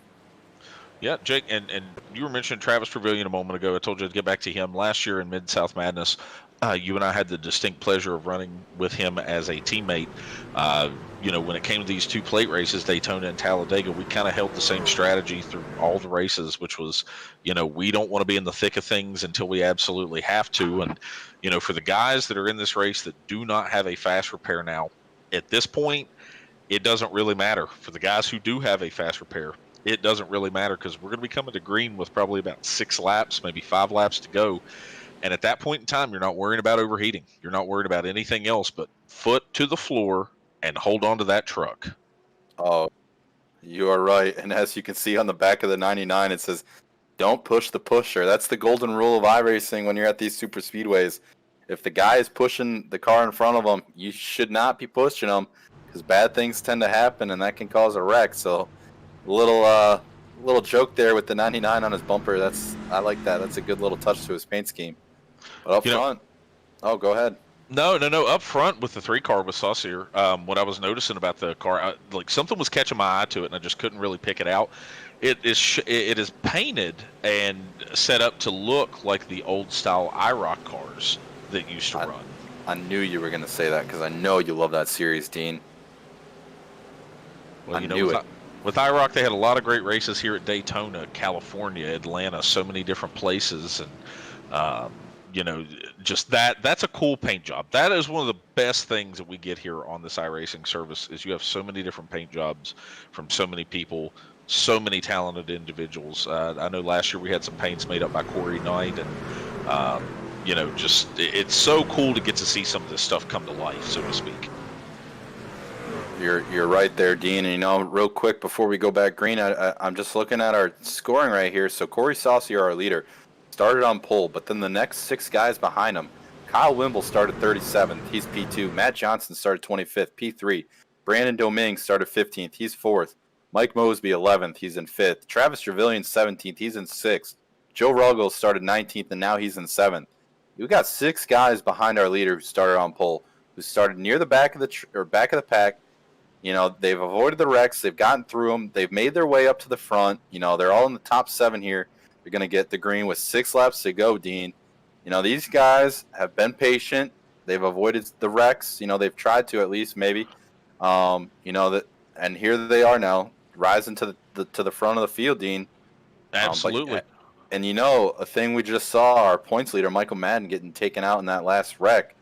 Yeah, Jake, and you were mentioning Travis Trevelyan a moment ago. I told you to get back to him. Last year in Mid-South Madness, you and I had the distinct pleasure of running with him as a teammate. When it came to these 2 plate races, Daytona and Talladega, we kind of held the same strategy through all the races, which was, we don't want to be in the thick of things until we absolutely have to. And, for the guys that are in this race that do not have a fast repair now, at this point, it doesn't really matter. For the guys who do have a fast repair, it doesn't really matter because we're going to be coming to green with probably about 6 laps, maybe 5 laps to go. And at that point in time, you're not worrying about overheating. You're not worried about anything else but foot to the floor and hold on to that truck. Oh, you are right. And as you can see on the back of the 99, it says, don't push the pusher. That's the golden rule of iRacing when you're at these super speedways. If the guy is pushing the car in front of him, you should not be pushing him because bad things tend to happen, and that can cause a wreck. So little joke there with the 99 on his bumper. I like that. That's a good little touch to his paint scheme. But up front, go ahead. No. Up front with the 3-car with Saucier, what I was noticing about the car, something was catching my eye to it, and I just couldn't really pick it out. It is painted and set up to look like the old style IROC cars that used to run. I knew you were going to say that because I know you love that series, Dean. Well, I knew it. With IROC, they had a lot of great races here at Daytona, California, Atlanta, so many different places. And, just that's a cool paint job. That is one of the best things that we get here on this iRacing service is you have so many different paint jobs from so many people, so many talented individuals. I know last year we had some paints made up by Corey Knight. And, it's so cool to get to see some of this stuff come to life, so to speak. You're right there, Dean. And, real quick before we go back green, I'm just looking at our scoring right here. So Corey Saucier, our leader, started on pole, but then the next 6 guys behind him, Kyle Wimble started 37th. He's P2. Matt Johnson started 25th, P3. Brandon Doming started 15th. He's 4th. Mike Mosby, 11th. He's in 5th. Travis Trevelyan, 17th. He's in 6th. Joe Ruggles started 19th, and now he's in 7th. We've got 6 guys behind our leader who started on pole, who started near the back of the back of the pack. They've avoided the wrecks. They've gotten through them. They've made their way up to the front. They're all in the top 7 here. They're going to get the green with 6 laps to go, Dean. These guys have been patient. They've avoided the wrecks. They've tried to at least maybe. And here they are now, rising to the front of the field, Dean. Absolutely. A thing we just saw, our points leader, Michael Madden, getting taken out in that last wreck.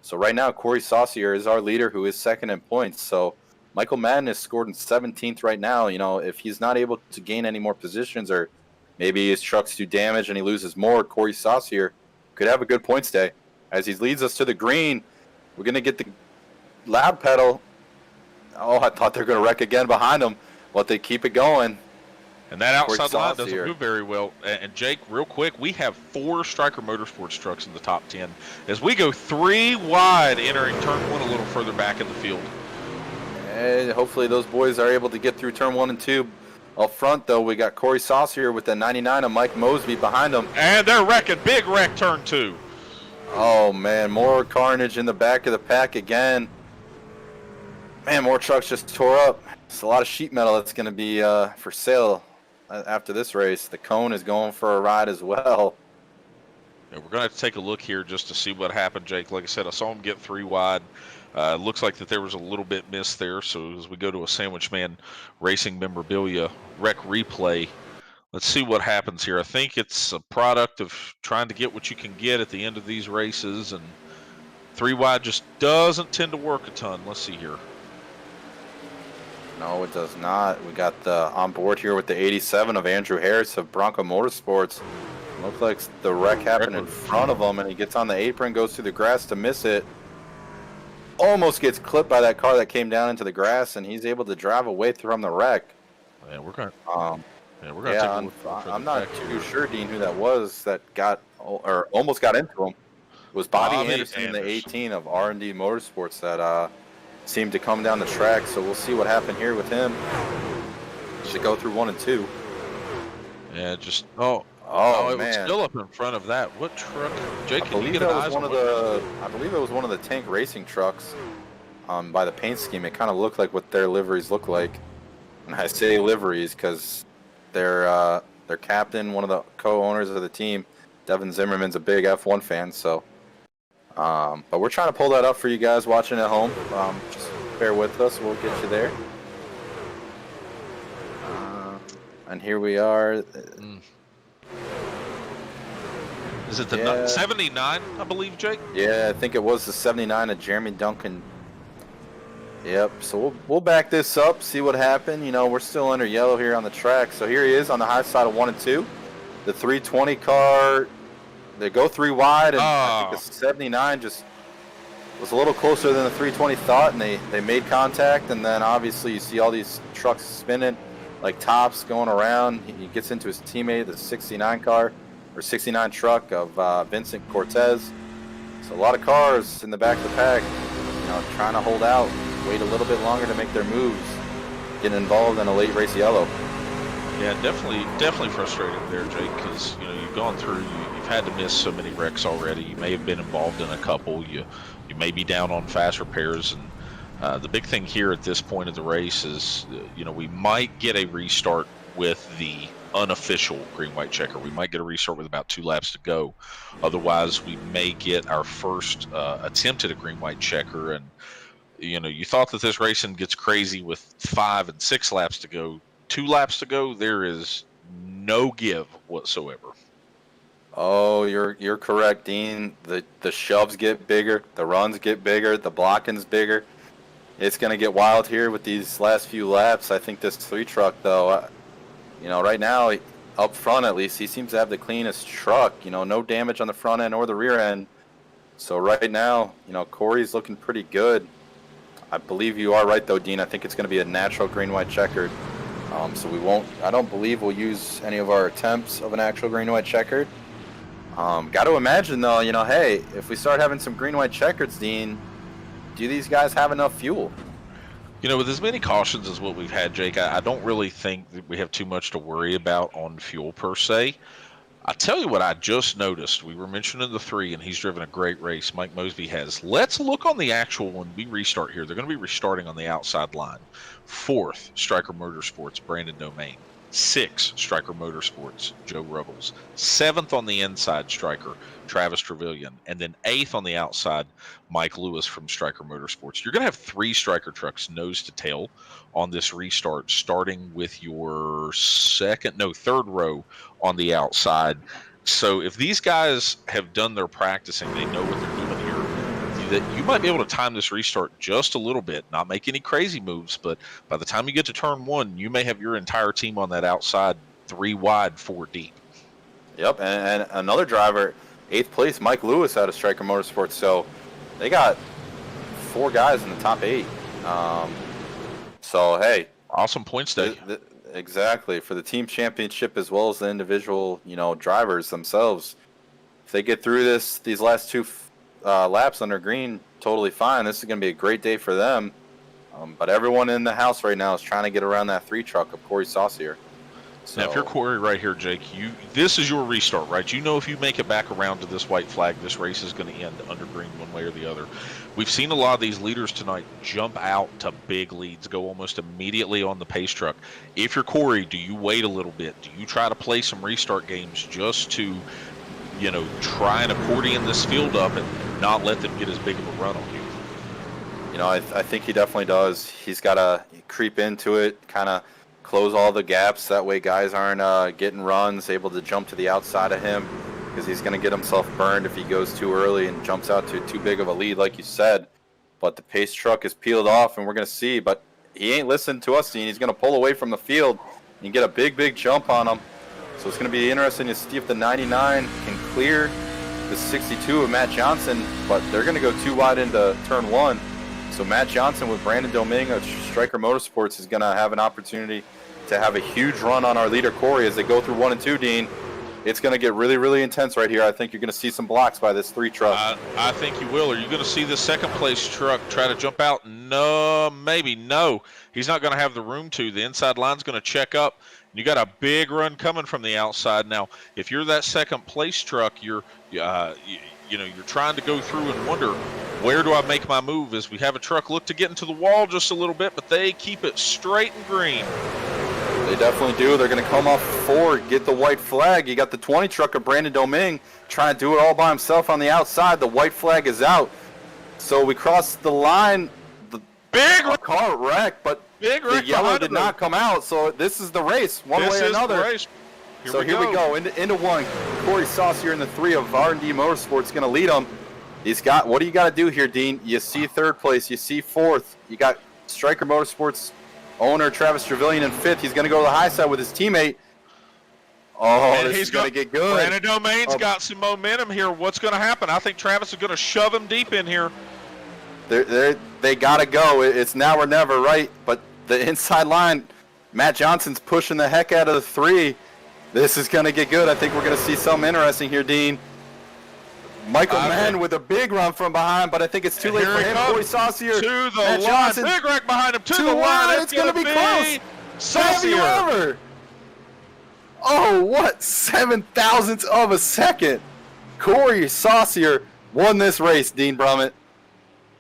So right now, Corey Saucier is our leader, who is second in points. So Michael Madden is scored in 17th right now. If he's not able to gain any more positions, or maybe his trucks do damage and he loses more, Corey Saucier could have a good points day. As he leads us to the green, we're going to get the loud pedal. Oh, I thought they were going to wreck again behind him, but they keep it going. And that outside line doesn't move very well. And Jake, real quick, we have 4 Striker Motorsports trucks in the top 10 as we go 3 wide entering turn 1 a little further back in the field. And hopefully those boys are able to get through turn 1 and 2. Up front, though, we got Corey Saucier with the 99 of Mike Mosby behind him. And they're wrecking. Big wreck turn 2. Oh, man, more carnage in the back of the pack again. Man, more trucks just tore up. It's a lot of sheet metal that's going to be for sale after this race. The cone is going for a ride as well. Yeah, we're going to have to take a look here just to see what happened, Jake. Like I said, I saw him get 3 wide. Looks like that there was a little bit missed there. So as we go to a Sandwich Man Racing Memorabilia wreck replay, let's see what happens here. I think it's a product of trying to get what you can get at the end of these races, and 3 wide just doesn't tend to work a ton. Let's see here. No, it does not. We got the on board here with the 87 of Andrew Harris of Bronco Motorsports. Looks like the wreck happened in front of him, and he gets on the apron, goes through the grass to miss it. Almost gets clipped by that car that came down into the grass, and he's able to drive away from the wreck. Yeah, we're going. Take a look. I'm not too sure, Dean, who that was that got or almost got into him. It was Bobby Anderson in the 18 of R&D Motorsports that seemed to come down the track. So we'll see what happened here with him. Should go through 1 and 2. Yeah, just it man, was still up in front of that. What truck, Jake? I believe it was one of the Tank Racing trucks. By the paint scheme, it kind of looked like what their liveries look like. And I say liveries because their captain, one of the co-owners of the team, Devin Zimmerman's a big F1 fan. So, but we're trying to pull that up for you guys watching at home. Just bear with us; we'll get you there. And here we are. Is it the 79, I believe, Jake? Yeah, I think it was the 79 of Jeremy Duncan. Yep, so we'll back this up, see what happened. We're still under yellow here on the track. So here he is on the high side of 1 and 2. The 320 car, they go 3 wide, and I think the 79 just was a little closer than the 320 thought, and they made contact. And then obviously you see all these trucks spinning, like tops going around. He gets into his teammate, the 69 car, or 69 truck of Vincent Cortez. So a lot of cars in the back of the pack, trying to hold out, wait a little bit longer to make their moves, getting involved in a late race yellow. Yeah, definitely frustrating there, Jake, because you've gone through, you've had to miss so many wrecks already. You may have been involved in a couple. You may be down on fast repairs, and the big thing here at this point of the race is, we might get a restart with the unofficial green-white checker. We might get a restart with about 2 laps to go. Otherwise, we may get our first attempt at a green-white checker. And you thought that this racing gets crazy with 5 and 6 laps to go. 2 laps to go, there is no give whatsoever. Oh, you're correct, Dean. The shoves get bigger, the runs get bigger, the blocking's bigger. It's going to get wild here with these last few laps. I think this 3 truck, though, right now, up front at least, he seems to have the cleanest truck. No damage on the front end or the rear end. So right now, Corey's looking pretty good. I believe you are right, though, Dean. I think it's going to be a natural green-white checkered. So I don't believe we'll use any of our attempts of an actual green-white checkered. Got to imagine, though, hey, if we start having some green-white checkers, Dean, do these guys have enough fuel? With as many cautions as what we've had, Jake, I don't really think that we have too much to worry about on fuel per se. I tell you what I just noticed. We were mentioning the 3, and he's driven a great race. Mike Mosby has. Let's look on the actual when we restart here. They're going to be restarting on the outside line. 4th, Striker Motorsports, Brandon Domain. 6th, Striker Motorsports, Joe Ruggles. 7th on the inside, Striker, Travis Trevelyan. And then 8th on the outside, Mike Lewis from Striker Motorsports. You're going to have 3 Striker trucks nose to tail on this restart, starting with your third row on the outside. So if these guys have done their practicing, they know what they're doing here, that you might be able to time this restart just a little bit, not make any crazy moves, but by the time you get to turn 1, you may have your entire team on that outside 3 wide, 4 deep. Yep, and another driver, 8th place, Mike Lewis out of Striker Motorsports. So they got 4 guys in the top 8. So, hey. Awesome points day. Exactly. For the team championship as well as the individual, drivers themselves. If they get through these last 2 laps under green, totally fine. This is going to be a great day for them. But everyone in the house right now is trying to get around that 3 truck of Corey Saucier. So, now, if you're Corey right here, Jake, this is your restart, right? You know if you make it back around to this white flag, this race is going to end under green one way or the other. We've seen a lot of these leaders tonight jump out to big leads, go almost immediately on the pace truck. If you're Corey, do you wait a little bit? Do you try to play some restart games just to, try and accordion this field up and not let them get as big of a run on you? I think he definitely does. He's got to creep into it, kind of close all the gaps. That way guys aren't getting runs, able to jump to the outside of him, because he's going to get himself burned if he goes too early and jumps out to too big of a lead, like you said. But the pace truck is peeled off, and we're going to see. But he ain't listening to us, and he's going to pull away from the field and get a big jump on him. So it's going to be interesting to see if the 99 can clear the 62 of Matt Johnson, but they're going to go 2 wide into turn 1. So Matt Johnson with Brandon Domingue of Striker Motorsports is going to have an opportunity to have a huge run on our leader Corey as they go through 1 and 2, Dean. It's going to get really intense right here. I think you're going to see some blocks by this 3 truck. I think you will. Are you going to see the second place truck try to jump out? No, maybe. No. He's not going to have the room to. The inside line's going to check up. You got a big run coming from the outside. Now, if you're that second place truck, you're trying to go through and wonder, where do I make my move? As we have a truck look to get into the wall just a little bit, but they keep it straight and green. They definitely do. They're going to come off 4, get the white flag. You got the 20 truck of Brandon Domingue trying to do it all by himself on the outside. The white flag is out. So we crossed the line. The big car wrecked, but the yellow did not come out. So this is the race, one way or another. Here we go. Into 1. Corey Saucier in the 3 of R&D Motorsports going to lead them. What do you got to do here, Dean? You see 3rd place. You see 4th. You got Striker Motorsports owner Travis Trevelyan in 5th. He's going to go to the high side with his teammate. Oh, this is going to get good. Brandon Domingue's got some momentum here. What's going to happen? I think Travis is going to shove him deep in here. They got to go. It's now or never, right? But the inside line, Matt Johnson's pushing the heck out of the 3. This is going to get good. I think we're going to see something interesting here, Dean. Michael Mann with a big run from behind, but I think it's too late for him. Corey Saucier to the Matt line. Johnson, big wreck behind him. To the line. It's going to be close. Saucier. Oh, what 7,000ths of a second. Corey Saucier won this race, Dean Brummett.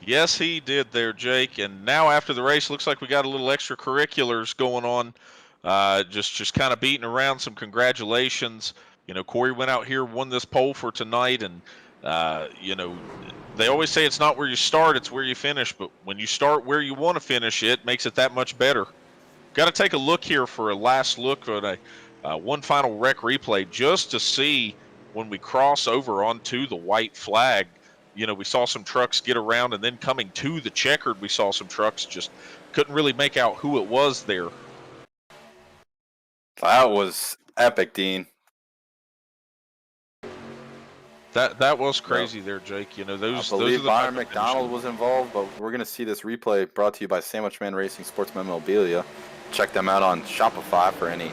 Yes, he did there, Jake. And now after the race, looks like we got a little extracurriculars going on. Just kind of beating around some congratulations. Corey went out here, won this pole for tonight, and they always say it's not where you start, it's where you finish. But when you start where you want to finish, it makes it that much better. Got to take a look here for a last look at one final wreck replay, just to see when we cross over onto the white flag. We saw some trucks get around, and then coming to the checkered, we saw some trucks just couldn't really make out who it was there. That was epic, Dean. That was crazy there, Jake. Those. I believe Byron those McDonald was involved, but we're going to see this replay brought to you by Sandwich Man Racing Sports Memorabilia. Check them out on Shopify for any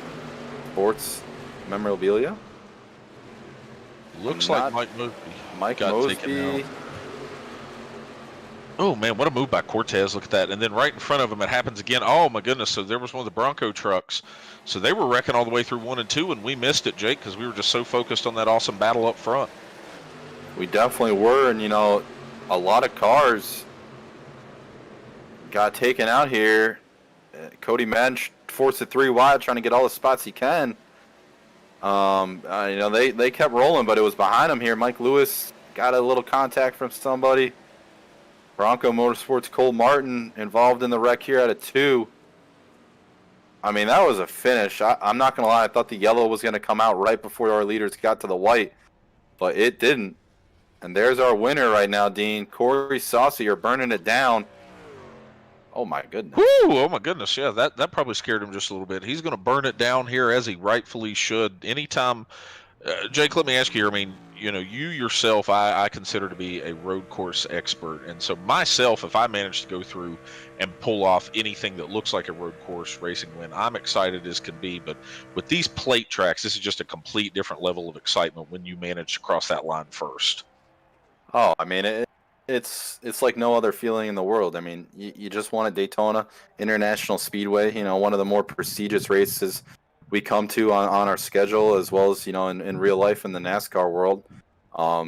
sports memorabilia. Looks like Mike Mosby. Oh, man, what a move by Cortez. Look at that. And then right in front of him, it happens again. Oh, my goodness. So there was one of the Bronco trucks. So they were wrecking all the way through 1 and 2, and we missed it, Jake, because we were just so focused on that awesome battle up front. We definitely were, and, a lot of cars got taken out here. Cody Madden forced it 3 wide, trying to get all the spots he can. They kept rolling, but it was behind him here. Mike Lewis got a little contact from somebody. Bronco Motorsports, Cole Martin involved in the wreck here at a 2. I mean, that was a finish. I'm not going to lie. I thought the yellow was going to come out right before our leaders got to the white, but it didn't. And there's our winner right now, Dean. Corey Saucy, you're burning it down. Oh, my goodness. Woo! Oh, my goodness. Yeah, that probably scared him just a little bit. He's going to burn it down here as he rightfully should. Anytime, Jake, let me ask you here. I mean, you yourself, I consider to be a road course expert. And so myself, if I manage to go through and pull off anything that looks like a road course racing win, I'm excited as can be. But with these plate tracks, this is just a complete different level of excitement when you manage to cross that line first. Oh, I mean, it's like no other feeling in the world. I mean, you just won at Daytona International Speedway, one of the more prestigious races we come to on our schedule, as well as, in real life in the NASCAR world.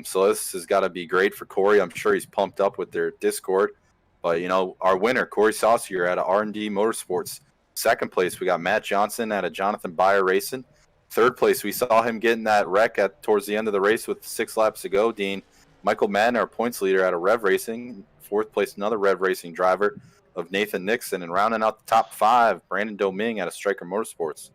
So this has got to be great for Corey. I'm sure he's pumped up with their Discord. But, our winner, Corey Saucier out of R&D Motorsports. Second place, we got Matt Johnson out of Jonathan Beyer Racing. Third place, we saw him getting that wreck towards the end of the race with 6 laps to go, Dean. Michael Madden, our points leader out of Rev Racing. Fourth place, another Rev Racing driver of Nathan Nixon. And rounding out the top 5, Brandon Doming out of Stryker Motorsports.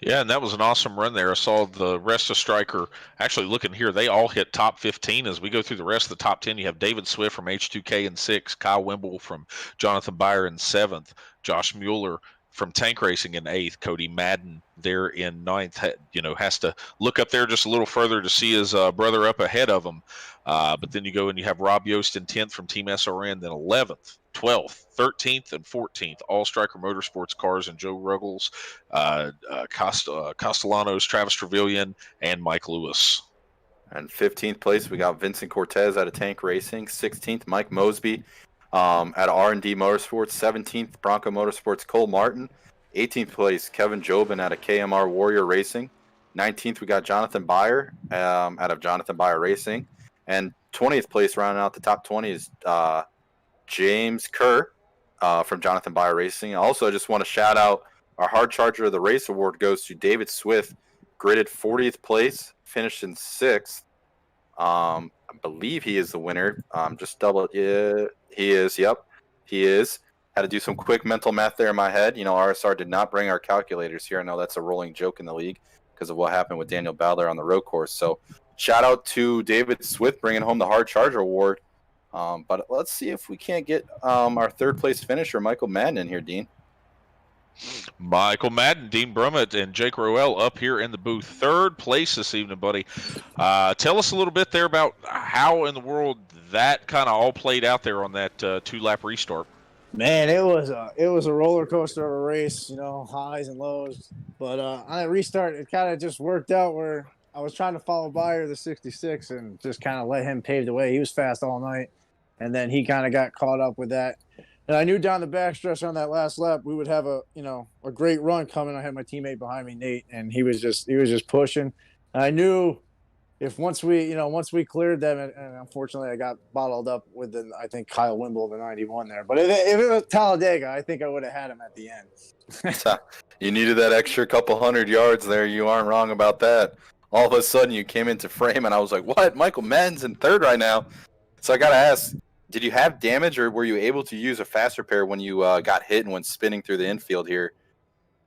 Yeah, and that was an awesome run there. I saw the rest of Stryker. Actually, looking here, they all hit top 15. As we go through the rest of the top 10, you have David Swift from H2k in 6th, Kyle Wimble from Jonathan Beyer in 7th, Josh Mueller from Tank Racing in 8th, Cody Madden there in 9th. Has to look up there just a little further to see his brother up ahead of him. But then you go and you have Rob Yost in 10th from Team SRN, then 11th, 12th, 13th, and 14th, all Stryker Motorsports cars, and Joe Ruggles, Castellanos, Travis Trevelyan, and Mike Lewis. And 15th place, we got Vincent Cortez out of Tank Racing. 16th, Mike Mosby out of R&D Motorsports. 17th, Bronco Motorsports, Cole Martin. 18th place, Kevin Jobin out of KMR Warrior Racing. 19th, we got Jonathan Beyer out of Jonathan Beyer Racing. And 20th place, rounding out the top 20, is James Kerr from Jonathan Beyer Racing. I also just want to shout out our Hard Charger of the Race Award goes to David Swift, gridded 40th place, finished in 6th. I believe he is the winner. Yeah, he is. Yep, he is. Had to do some quick mental math there in my head. RSR did not bring our calculators here. I know that's a rolling joke in the league because of what happened with Daniel Bowler on the road course. So shout out to David Swift bringing home the Hard Charger Award. But let's see if we can't get our third place finisher, Michael Madden, in here, Dean. Michael Madden, Dean Brummett, and Jake Roel up here in the booth. Third place this evening, buddy. Tell us a little bit there about how in the world that kind of all played out there on that 2-lap restart. Man, it was a roller coaster of a race, highs and lows. But on that restart, it kind of just worked out where I was trying to follow Beyer the 66 and just kind of let him pave the way. He was fast all night, and then he kind of got caught up with that. And I knew down the backstretch on that last lap we would have a great run coming. I had my teammate behind me, Nate, and he was just pushing. And I knew if once we cleared them, and unfortunately I got bottled up with I think Kyle Wimble of the 91 there. But if it was Talladega, I think I would have had him at the end. You needed that extra couple 100 yards there. You aren't wrong about that. All of a sudden you came into frame, and I was like, what? Michael Madden's in third right now. So I got to ask, did you have damage, or were you able to use a fast repair when you got hit and went spinning through the infield here?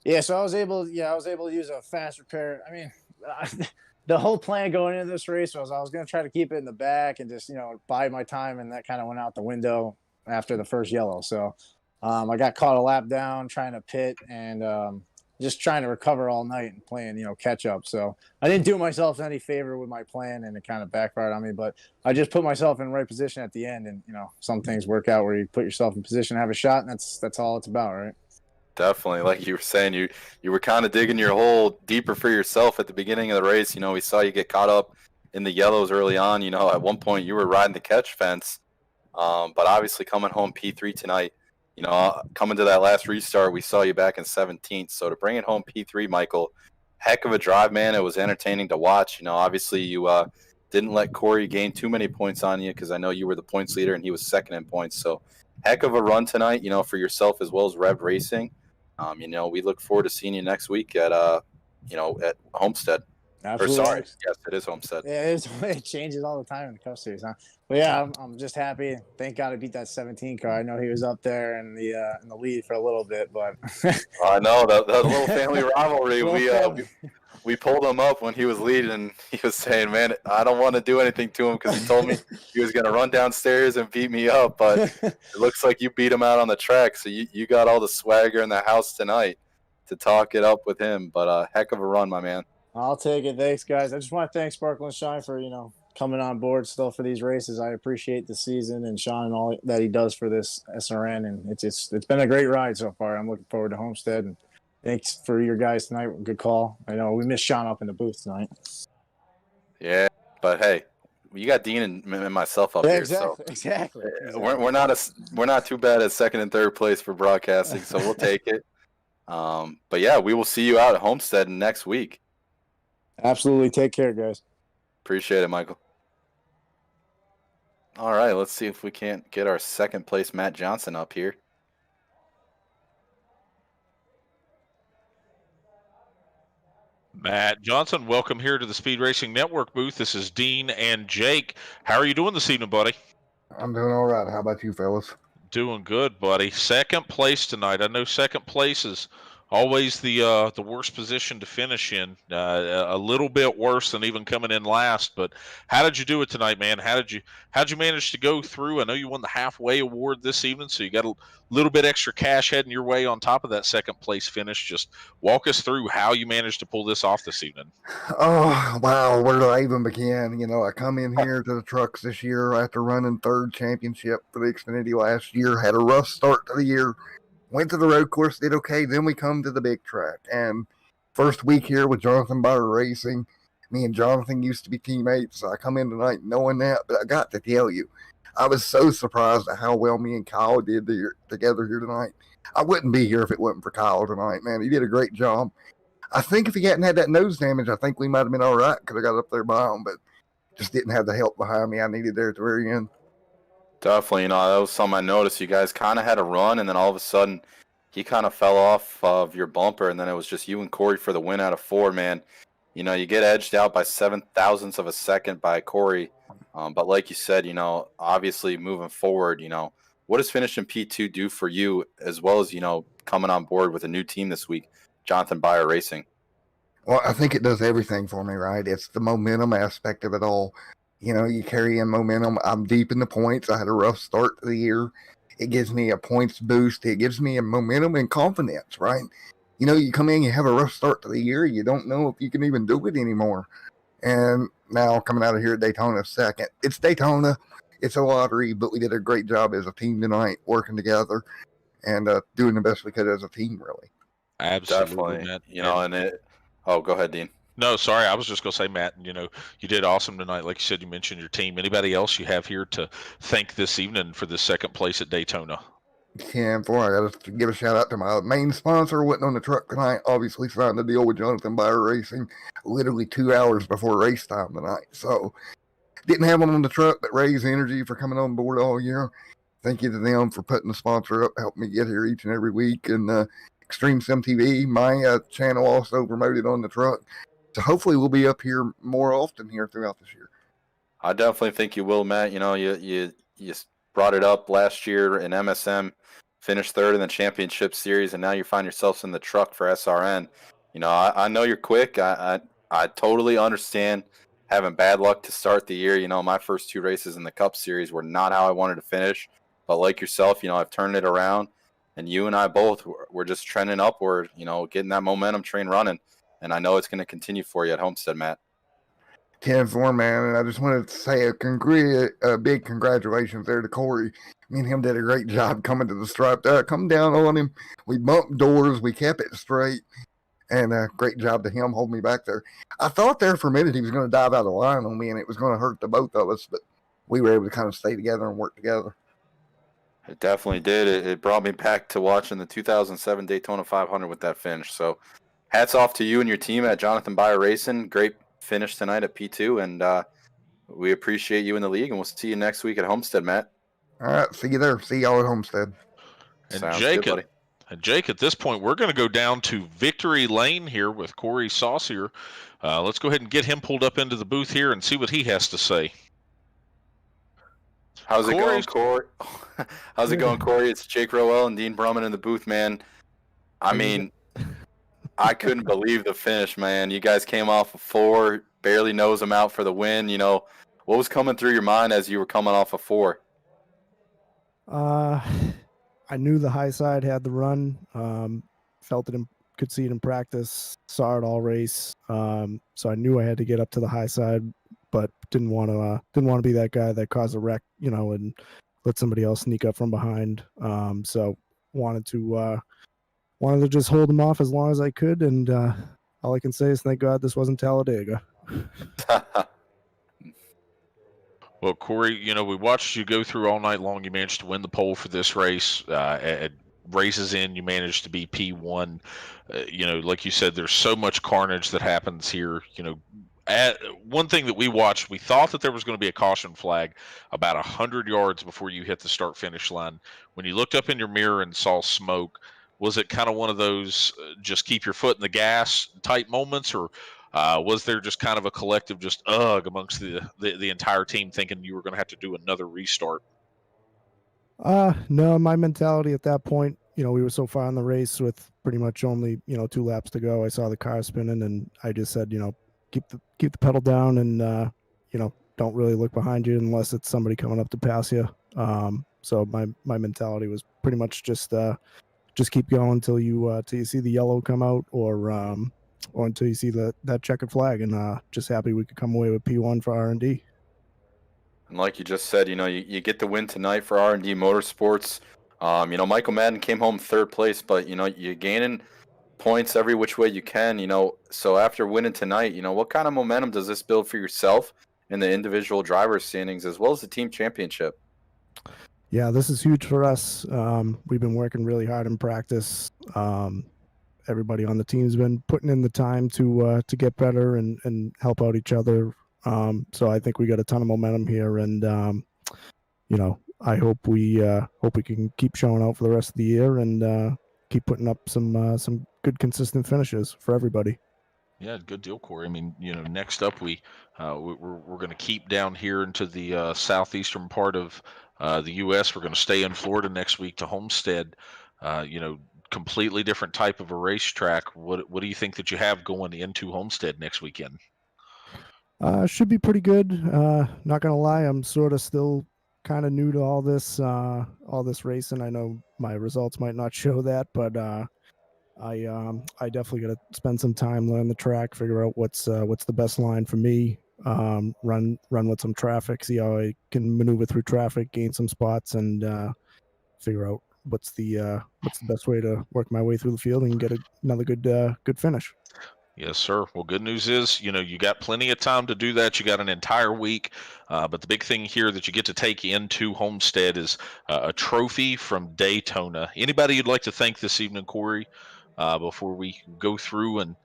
Yeah, so I was able to use a fast repair. I mean, the whole plan going into this race was I was going to try to keep it in the back and just, bide my time, and that kind of went out the window after the first yellow. So I got caught a lap down trying to pit and just trying to recover all night and playing, catch up. So I didn't do myself any favor with my plan, and it kind of backfired on me. But I just put myself in the right position at the end, and some things work out where you put yourself in position to have a shot, and that's all it's about, right? Definitely, like you were saying, you were kind of digging your hole deeper for yourself at the beginning of the race. We saw you get caught up in the yellows early on. At one point you were riding the catch fence, but obviously coming home P3 tonight. Coming to that last restart, we saw you back in 17th. So to bring it home P3, Michael, heck of a drive, man. It was entertaining to watch. Obviously you didn't let Corey gain too many points on you because I know you were the points leader and he was second in points. So heck of a run tonight, for yourself as well as Rev Racing. We look forward to seeing you next week at at Homestead. Absolutely. Or sorry, yes, it is Homestead. Yeah, it changes all the time in the Cup Series, huh? But yeah, I'm just happy. Thank God I beat that 17 car. I know he was up there in the lead for a little bit, but I know the little family rivalry. Little We pulled him up when he was leading, and he was saying, "Man, I don't want to do anything to him because he told me he was going to run downstairs and beat me up." But it looks like you beat him out on the track, so you got all the swagger in the house tonight to talk it up with him. But heck of a run, my man. I'll take it. Thanks, guys. I just want to thank Sparkle and Shine for coming on board still for these races. I appreciate the season and Sean and all that he does for this SRN, and it's been a great ride so far. I'm looking forward to Homestead, and thanks for your guys tonight. Good call. I know we missed Sean up in the booth tonight. Yeah, but hey, you got Dean and myself up here, so exactly. We're not too bad at second and third place for broadcasting, so we'll take it. But yeah, we will see you out at Homestead next week. Absolutely. Take care, guys. Appreciate it, Michael. All right, let's see if we can't get our second place Matt Johnson up here. Matt Johnson, welcome here to the Speed Racing Network booth. This is Dean and Jake. How are you doing this evening, buddy? I'm doing all right. How about you, fellas? Doing good, buddy. Second place tonight. I know second place is always the worst position to finish in. A little bit worse than even coming in last. But how did you do it tonight, man? How'd you manage to go through? I know you won the halfway award this evening, so you got a little bit extra cash heading your way on top of that second place finish. Just walk us through how you managed to pull this off this evening. Oh, wow. Where do I even begin? I come in here to the trucks this year after running third championship for the Xfinity last year. Had a rough start to the year. Went to the road course, did okay. Then we come to the big track. And first week here with Jonathan Beyer Racing, me and Jonathan used to be teammates. So I come in tonight knowing that. But I got to tell you, I was so surprised at how well me and Kyle did together here tonight. I wouldn't be here if it wasn't for Kyle tonight, man. He did a great job. I think if he hadn't had that nose damage, I think we might have been all right because I got up there by him. But just didn't have the help behind me I needed there at the very end. Definitely, that was something I noticed. You guys kind of had a run, and then all of a sudden, he kind of fell off of your bumper, and then it was just you and Corey for the win out of 4, man. You get edged out by 7,000ths of a second by Corey. But like you said, obviously moving forward, what does finishing P2 do for you, as well as, coming on board with a new team this week, Jonathan Beyer Racing? Well, I think it does everything for me, right? It's the momentum aspect of it all. You carry in momentum. I'm deep in the points. I had a rough start to the year. It gives me a points boost. It gives me a momentum and confidence, right? You come in, you have a rough start to the year. You don't know if you can even do it anymore. And now coming out of here at Daytona second. It's Daytona. It's a lottery, but we did a great job as a team tonight, working together and doing the best we could as a team, really. Absolutely, Definitely. Matt. Oh, go ahead, Dean. No, sorry. I was just going to say, Matt, you did awesome tonight. Like you said, you mentioned your team. Anybody else you have here to thank this evening for the second place at Daytona? Yeah, boy, I got to give a shout out to my main sponsor. Wasn't on the truck tonight. Obviously signed a deal with Jonathan Beyer Racing literally 2 hours before race time tonight. So didn't have one on the truck, but Ray's Energy for coming on board all year. Thank you to them for putting the sponsor up, helping me get here each and every week. And Extreme Sim TV, my channel, also promoted on the truck. So hopefully we'll be up here more often here throughout this year. I definitely think you will, Matt. You brought it up last year in MSM, finished third in the championship series, and now you find yourselves in the truck for SRN. I know you're quick. I totally understand having bad luck to start the year. My first 2 races in the Cup Series were not how I wanted to finish. But like yourself, I've turned it around, and you and I both, we're just trending upward, getting that momentum train running. And I know it's going to continue for you at Homestead, Matt. 10-4, man. And I just wanted to say a big congratulations there to Corey. Me and him did a great job coming to the stripe. Come down on him. We bumped doors. We kept it straight. And great job to him holding me back there. I thought there for a minute he was going to dive out of line on me and it was going to hurt the both of us. But we were able to kind of stay together and work together. It definitely did. It brought me back to watching the 2007 Daytona 500 with that finish. So hats off to you and your team at Jonathan Beyer Racing. Great finish tonight at P2, and we appreciate you in the league, and we'll see you next week at Homestead, Matt. All right, see you there. See y'all at Homestead. And Sounds Jake, good, buddy. And Jake, at this point, we're going to go down to Victory Lane here with Corey Saucier. Let's go ahead and get him pulled up into the booth here and see what he has to say. How's it Corey? going, Corey? How's it going, Corey? It's Jake Rowell and Dean Brumman in the booth, man. I mean, I couldn't believe the finish, man. You guys came off of 4, barely nose them out for the win. You know, what was coming through your mind as you were coming off of 4? I knew the high side had the run. Felt it, could see it in practice. Saw it all race. So I knew I had to get up to the high side, but didn't want to be that guy that caused a wreck, you know, and let somebody else sneak up from behind. So wanted to just hold him off as long as I could, and all I can say is thank God this wasn't Talladega. Well, Corey, you know, we watched you go through all night long. You managed to win the pole for this race. At races in, you managed to be P1. You know, like you said, there's so much carnage that happens here. You know, one thing that we watched, we thought that there was going to be a caution flag about 100 yards before you hit the start-finish line. When you looked up in your mirror and saw smoke, was it kind of one of those just keep your foot in the gas type moments, or was there just kind of a collective just ugh amongst the entire team thinking you were going to have to do another restart? No, my mentality at that point, you know, we were so far in the race with pretty much only, you know, 2 laps to go. I saw the car spinning and I just said, you know, keep the pedal down and, you know, don't really look behind you unless it's somebody coming up to pass you. So my mentality was pretty much just keep going until you see the yellow come out or until you see that checkered flag, and just happy we could come away with P1 for R&D. And like you just said, you know, you get the win tonight for R&D Motorsports. You know, Michael Madden came home 3rd place, but, you know, you're gaining points every which way you can, you know. So after winning tonight, you know, what kind of momentum does this build for yourself in the individual driver's standings as well as the team championship? Yeah, this is huge for us. We've been working really hard in practice. Everybody on the team's been putting in the time to get better and help out each other. So I think we got a ton of momentum here, and you know, I hope we can keep showing out for the rest of the year and keep putting up some good consistent finishes for everybody. Yeah, good deal, Corey. I mean, you know, next up we're going to keep down here into the southeastern part of the U.S. We're going to stay in Florida next week to Homestead. You know, completely different type of a racetrack. What do you think that you have going into Homestead next weekend? Should be pretty good. Not gonna lie, I'm sort of still kind of new to all this racing. I know my results might not show that, but I definitely got to spend some time, learn the track, figure out what's the best line for me. Run with some traffic, see how I can maneuver through traffic, gain some spots, and figure out what's the best way to work my way through the field and get another good finish. Yes, sir. Well, good news is, you know, you got plenty of time to do that. You got an entire week. But the big thing here that you get to take into Homestead is a trophy from Daytona. Anybody you'd like to thank this evening, Corey, before we go through and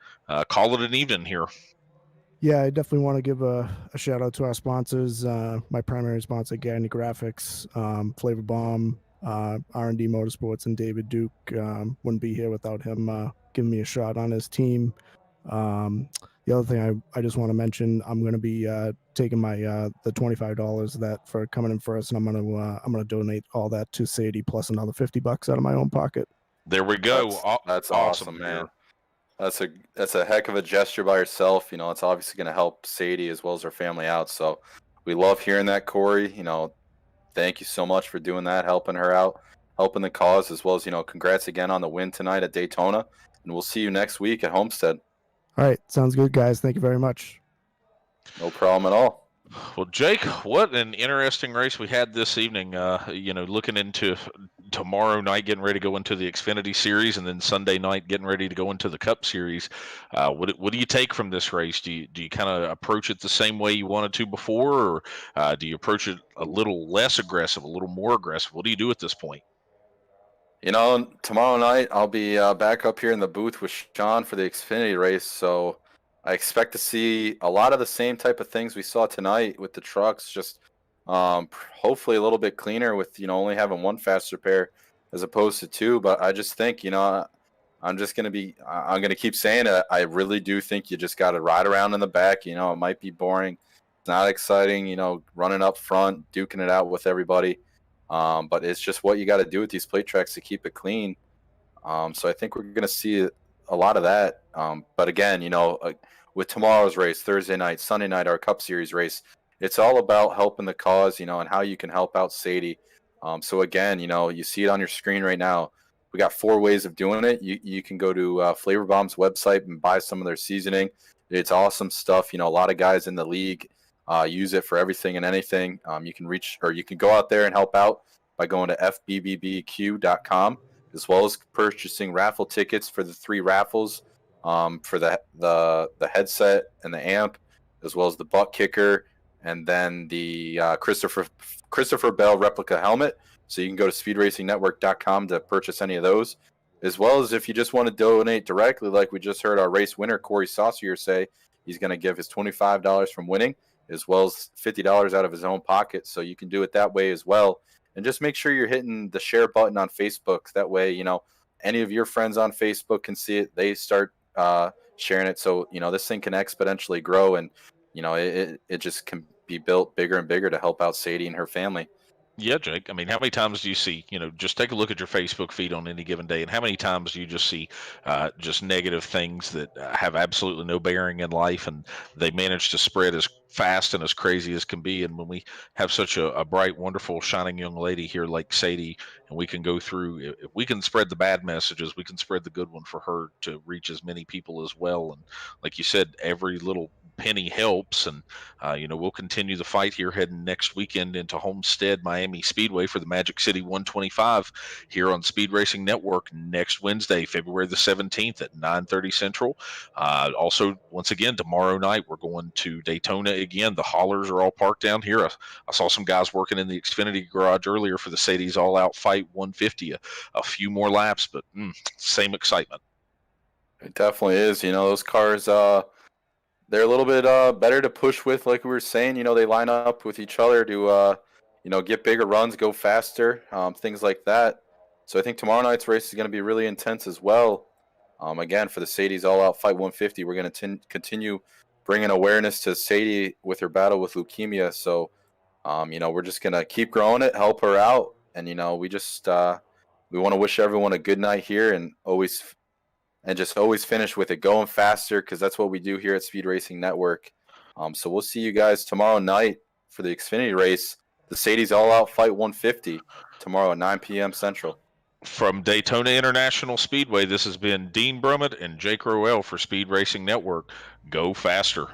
call it an evening here? Yeah, I definitely want to give a shout out to our sponsors. My primary sponsor, Gagny Graphics, Flavor Bomb, R&D Motorsports, and David Duke. Wouldn't be here without him giving me a shot on his team. The other thing I just want to mention, I'm going to be taking my the $25 that for coming in first, and I'm gonna donate all that to Sadie plus another $50 out of my own pocket. There we go. That's awesome, man. That's a heck of a gesture by yourself. You know, it's obviously going to help Sadie as well as her family out. So we love hearing that, Corey. You know, thank you so much for doing that, helping her out, helping the cause, as well as, you know, congrats again on the win tonight at Daytona. And we'll see you next week at Homestead. All right. Sounds good, guys. Thank you very much. No problem at all. Well, Jake, what an interesting race we had this evening. You know, looking into tomorrow night, getting ready to go into the Xfinity Series, and then Sunday night, getting ready to go into the Cup Series. What do you take from this race? Do you kind of approach it the same way you wanted to before, or do you approach it a little less aggressive, a little more aggressive? What do you do at this point? You know, tomorrow night I'll be back up here in the booth with Sean for the Xfinity race, so I expect to see a lot of the same type of things we saw tonight with the trucks, just hopefully a little bit cleaner with, you know, only having one faster pair as opposed to 2. But I just think, I'm going to keep saying it. I really do think you just got to ride around in the back. It might be boring. It's not exciting, running up front, duking it out with everybody. But it's just what you got to do with these plate tracks to keep it clean. So I think we're going to see a lot of that. But again, with tomorrow's race, Thursday night, Sunday night, our Cup Series race, it's all about helping the cause, and how you can help out Sadie. So again, you see it on your screen right now. We got 4 ways of doing it. You can go to Flavor Bomb's website and buy some of their seasoning. It's awesome stuff. A lot of guys in the league use it for everything and anything. You can go out there and help out by going to fbbbq.com, as well as purchasing raffle tickets for the 3 raffles, for the headset and the amp, as well as the butt kicker, and then the Christopher Bell replica helmet. So you can go to speedracingnetwork.com to purchase any of those, as well as if you just want to donate directly, like we just heard our race winner Corey Saucier say, he's going to give his $25 from winning, as well as $50 out of his own pocket. So you can do it that way as well. And just make sure you're hitting the share button on Facebook. That way, any of your friends on Facebook can see it. They start sharing it. So, this thing can exponentially grow, and, it just can be built bigger and bigger to help out Sadie and her family. Yeah, Jake. I mean, how many times do you see, just take a look at your Facebook feed on any given day, and how many times do you just see just negative things that have absolutely no bearing in life, and they manage to spread as fast and as crazy as can be. And when we have such a bright, wonderful, shining young lady here like Sadie, and we can go through, if we can spread the bad messages, we can spread the good one for her to reach as many people as well. And like you said, every little penny helps. And we'll continue the fight here heading next weekend into Homestead Miami Speedway for the Magic City 125 here on Speed Racing Network next Wednesday, February the 17th at 9:30 Central. Also, once again, tomorrow night we're going to Daytona again. The haulers are all parked down here. I saw some guys working in the Xfinity garage earlier for the Sadie's All Out Fight 150. A few more laps, but same excitement. It definitely is. Those cars, they're a little bit better to push with, like we were saying. They line up with each other to, get bigger runs, go faster, things like that. So I think tomorrow night's race is going to be really intense as well. Again, for the Sadie's All Out Fight 150, we're going to continue bringing awareness to Sadie with her battle with leukemia. So, we're just going to keep growing it, help her out. And, we just we want to wish everyone a good night here, and just always finish with it going faster, because that's what we do here at Speed Racing Network. So we'll see you guys tomorrow night for the Xfinity race, the Sadie's All Out Fight 150, tomorrow at 9 p.m. Central. From Daytona International Speedway, this has been Dean Brummett and Jake Roel for Speed Racing Network. Go faster.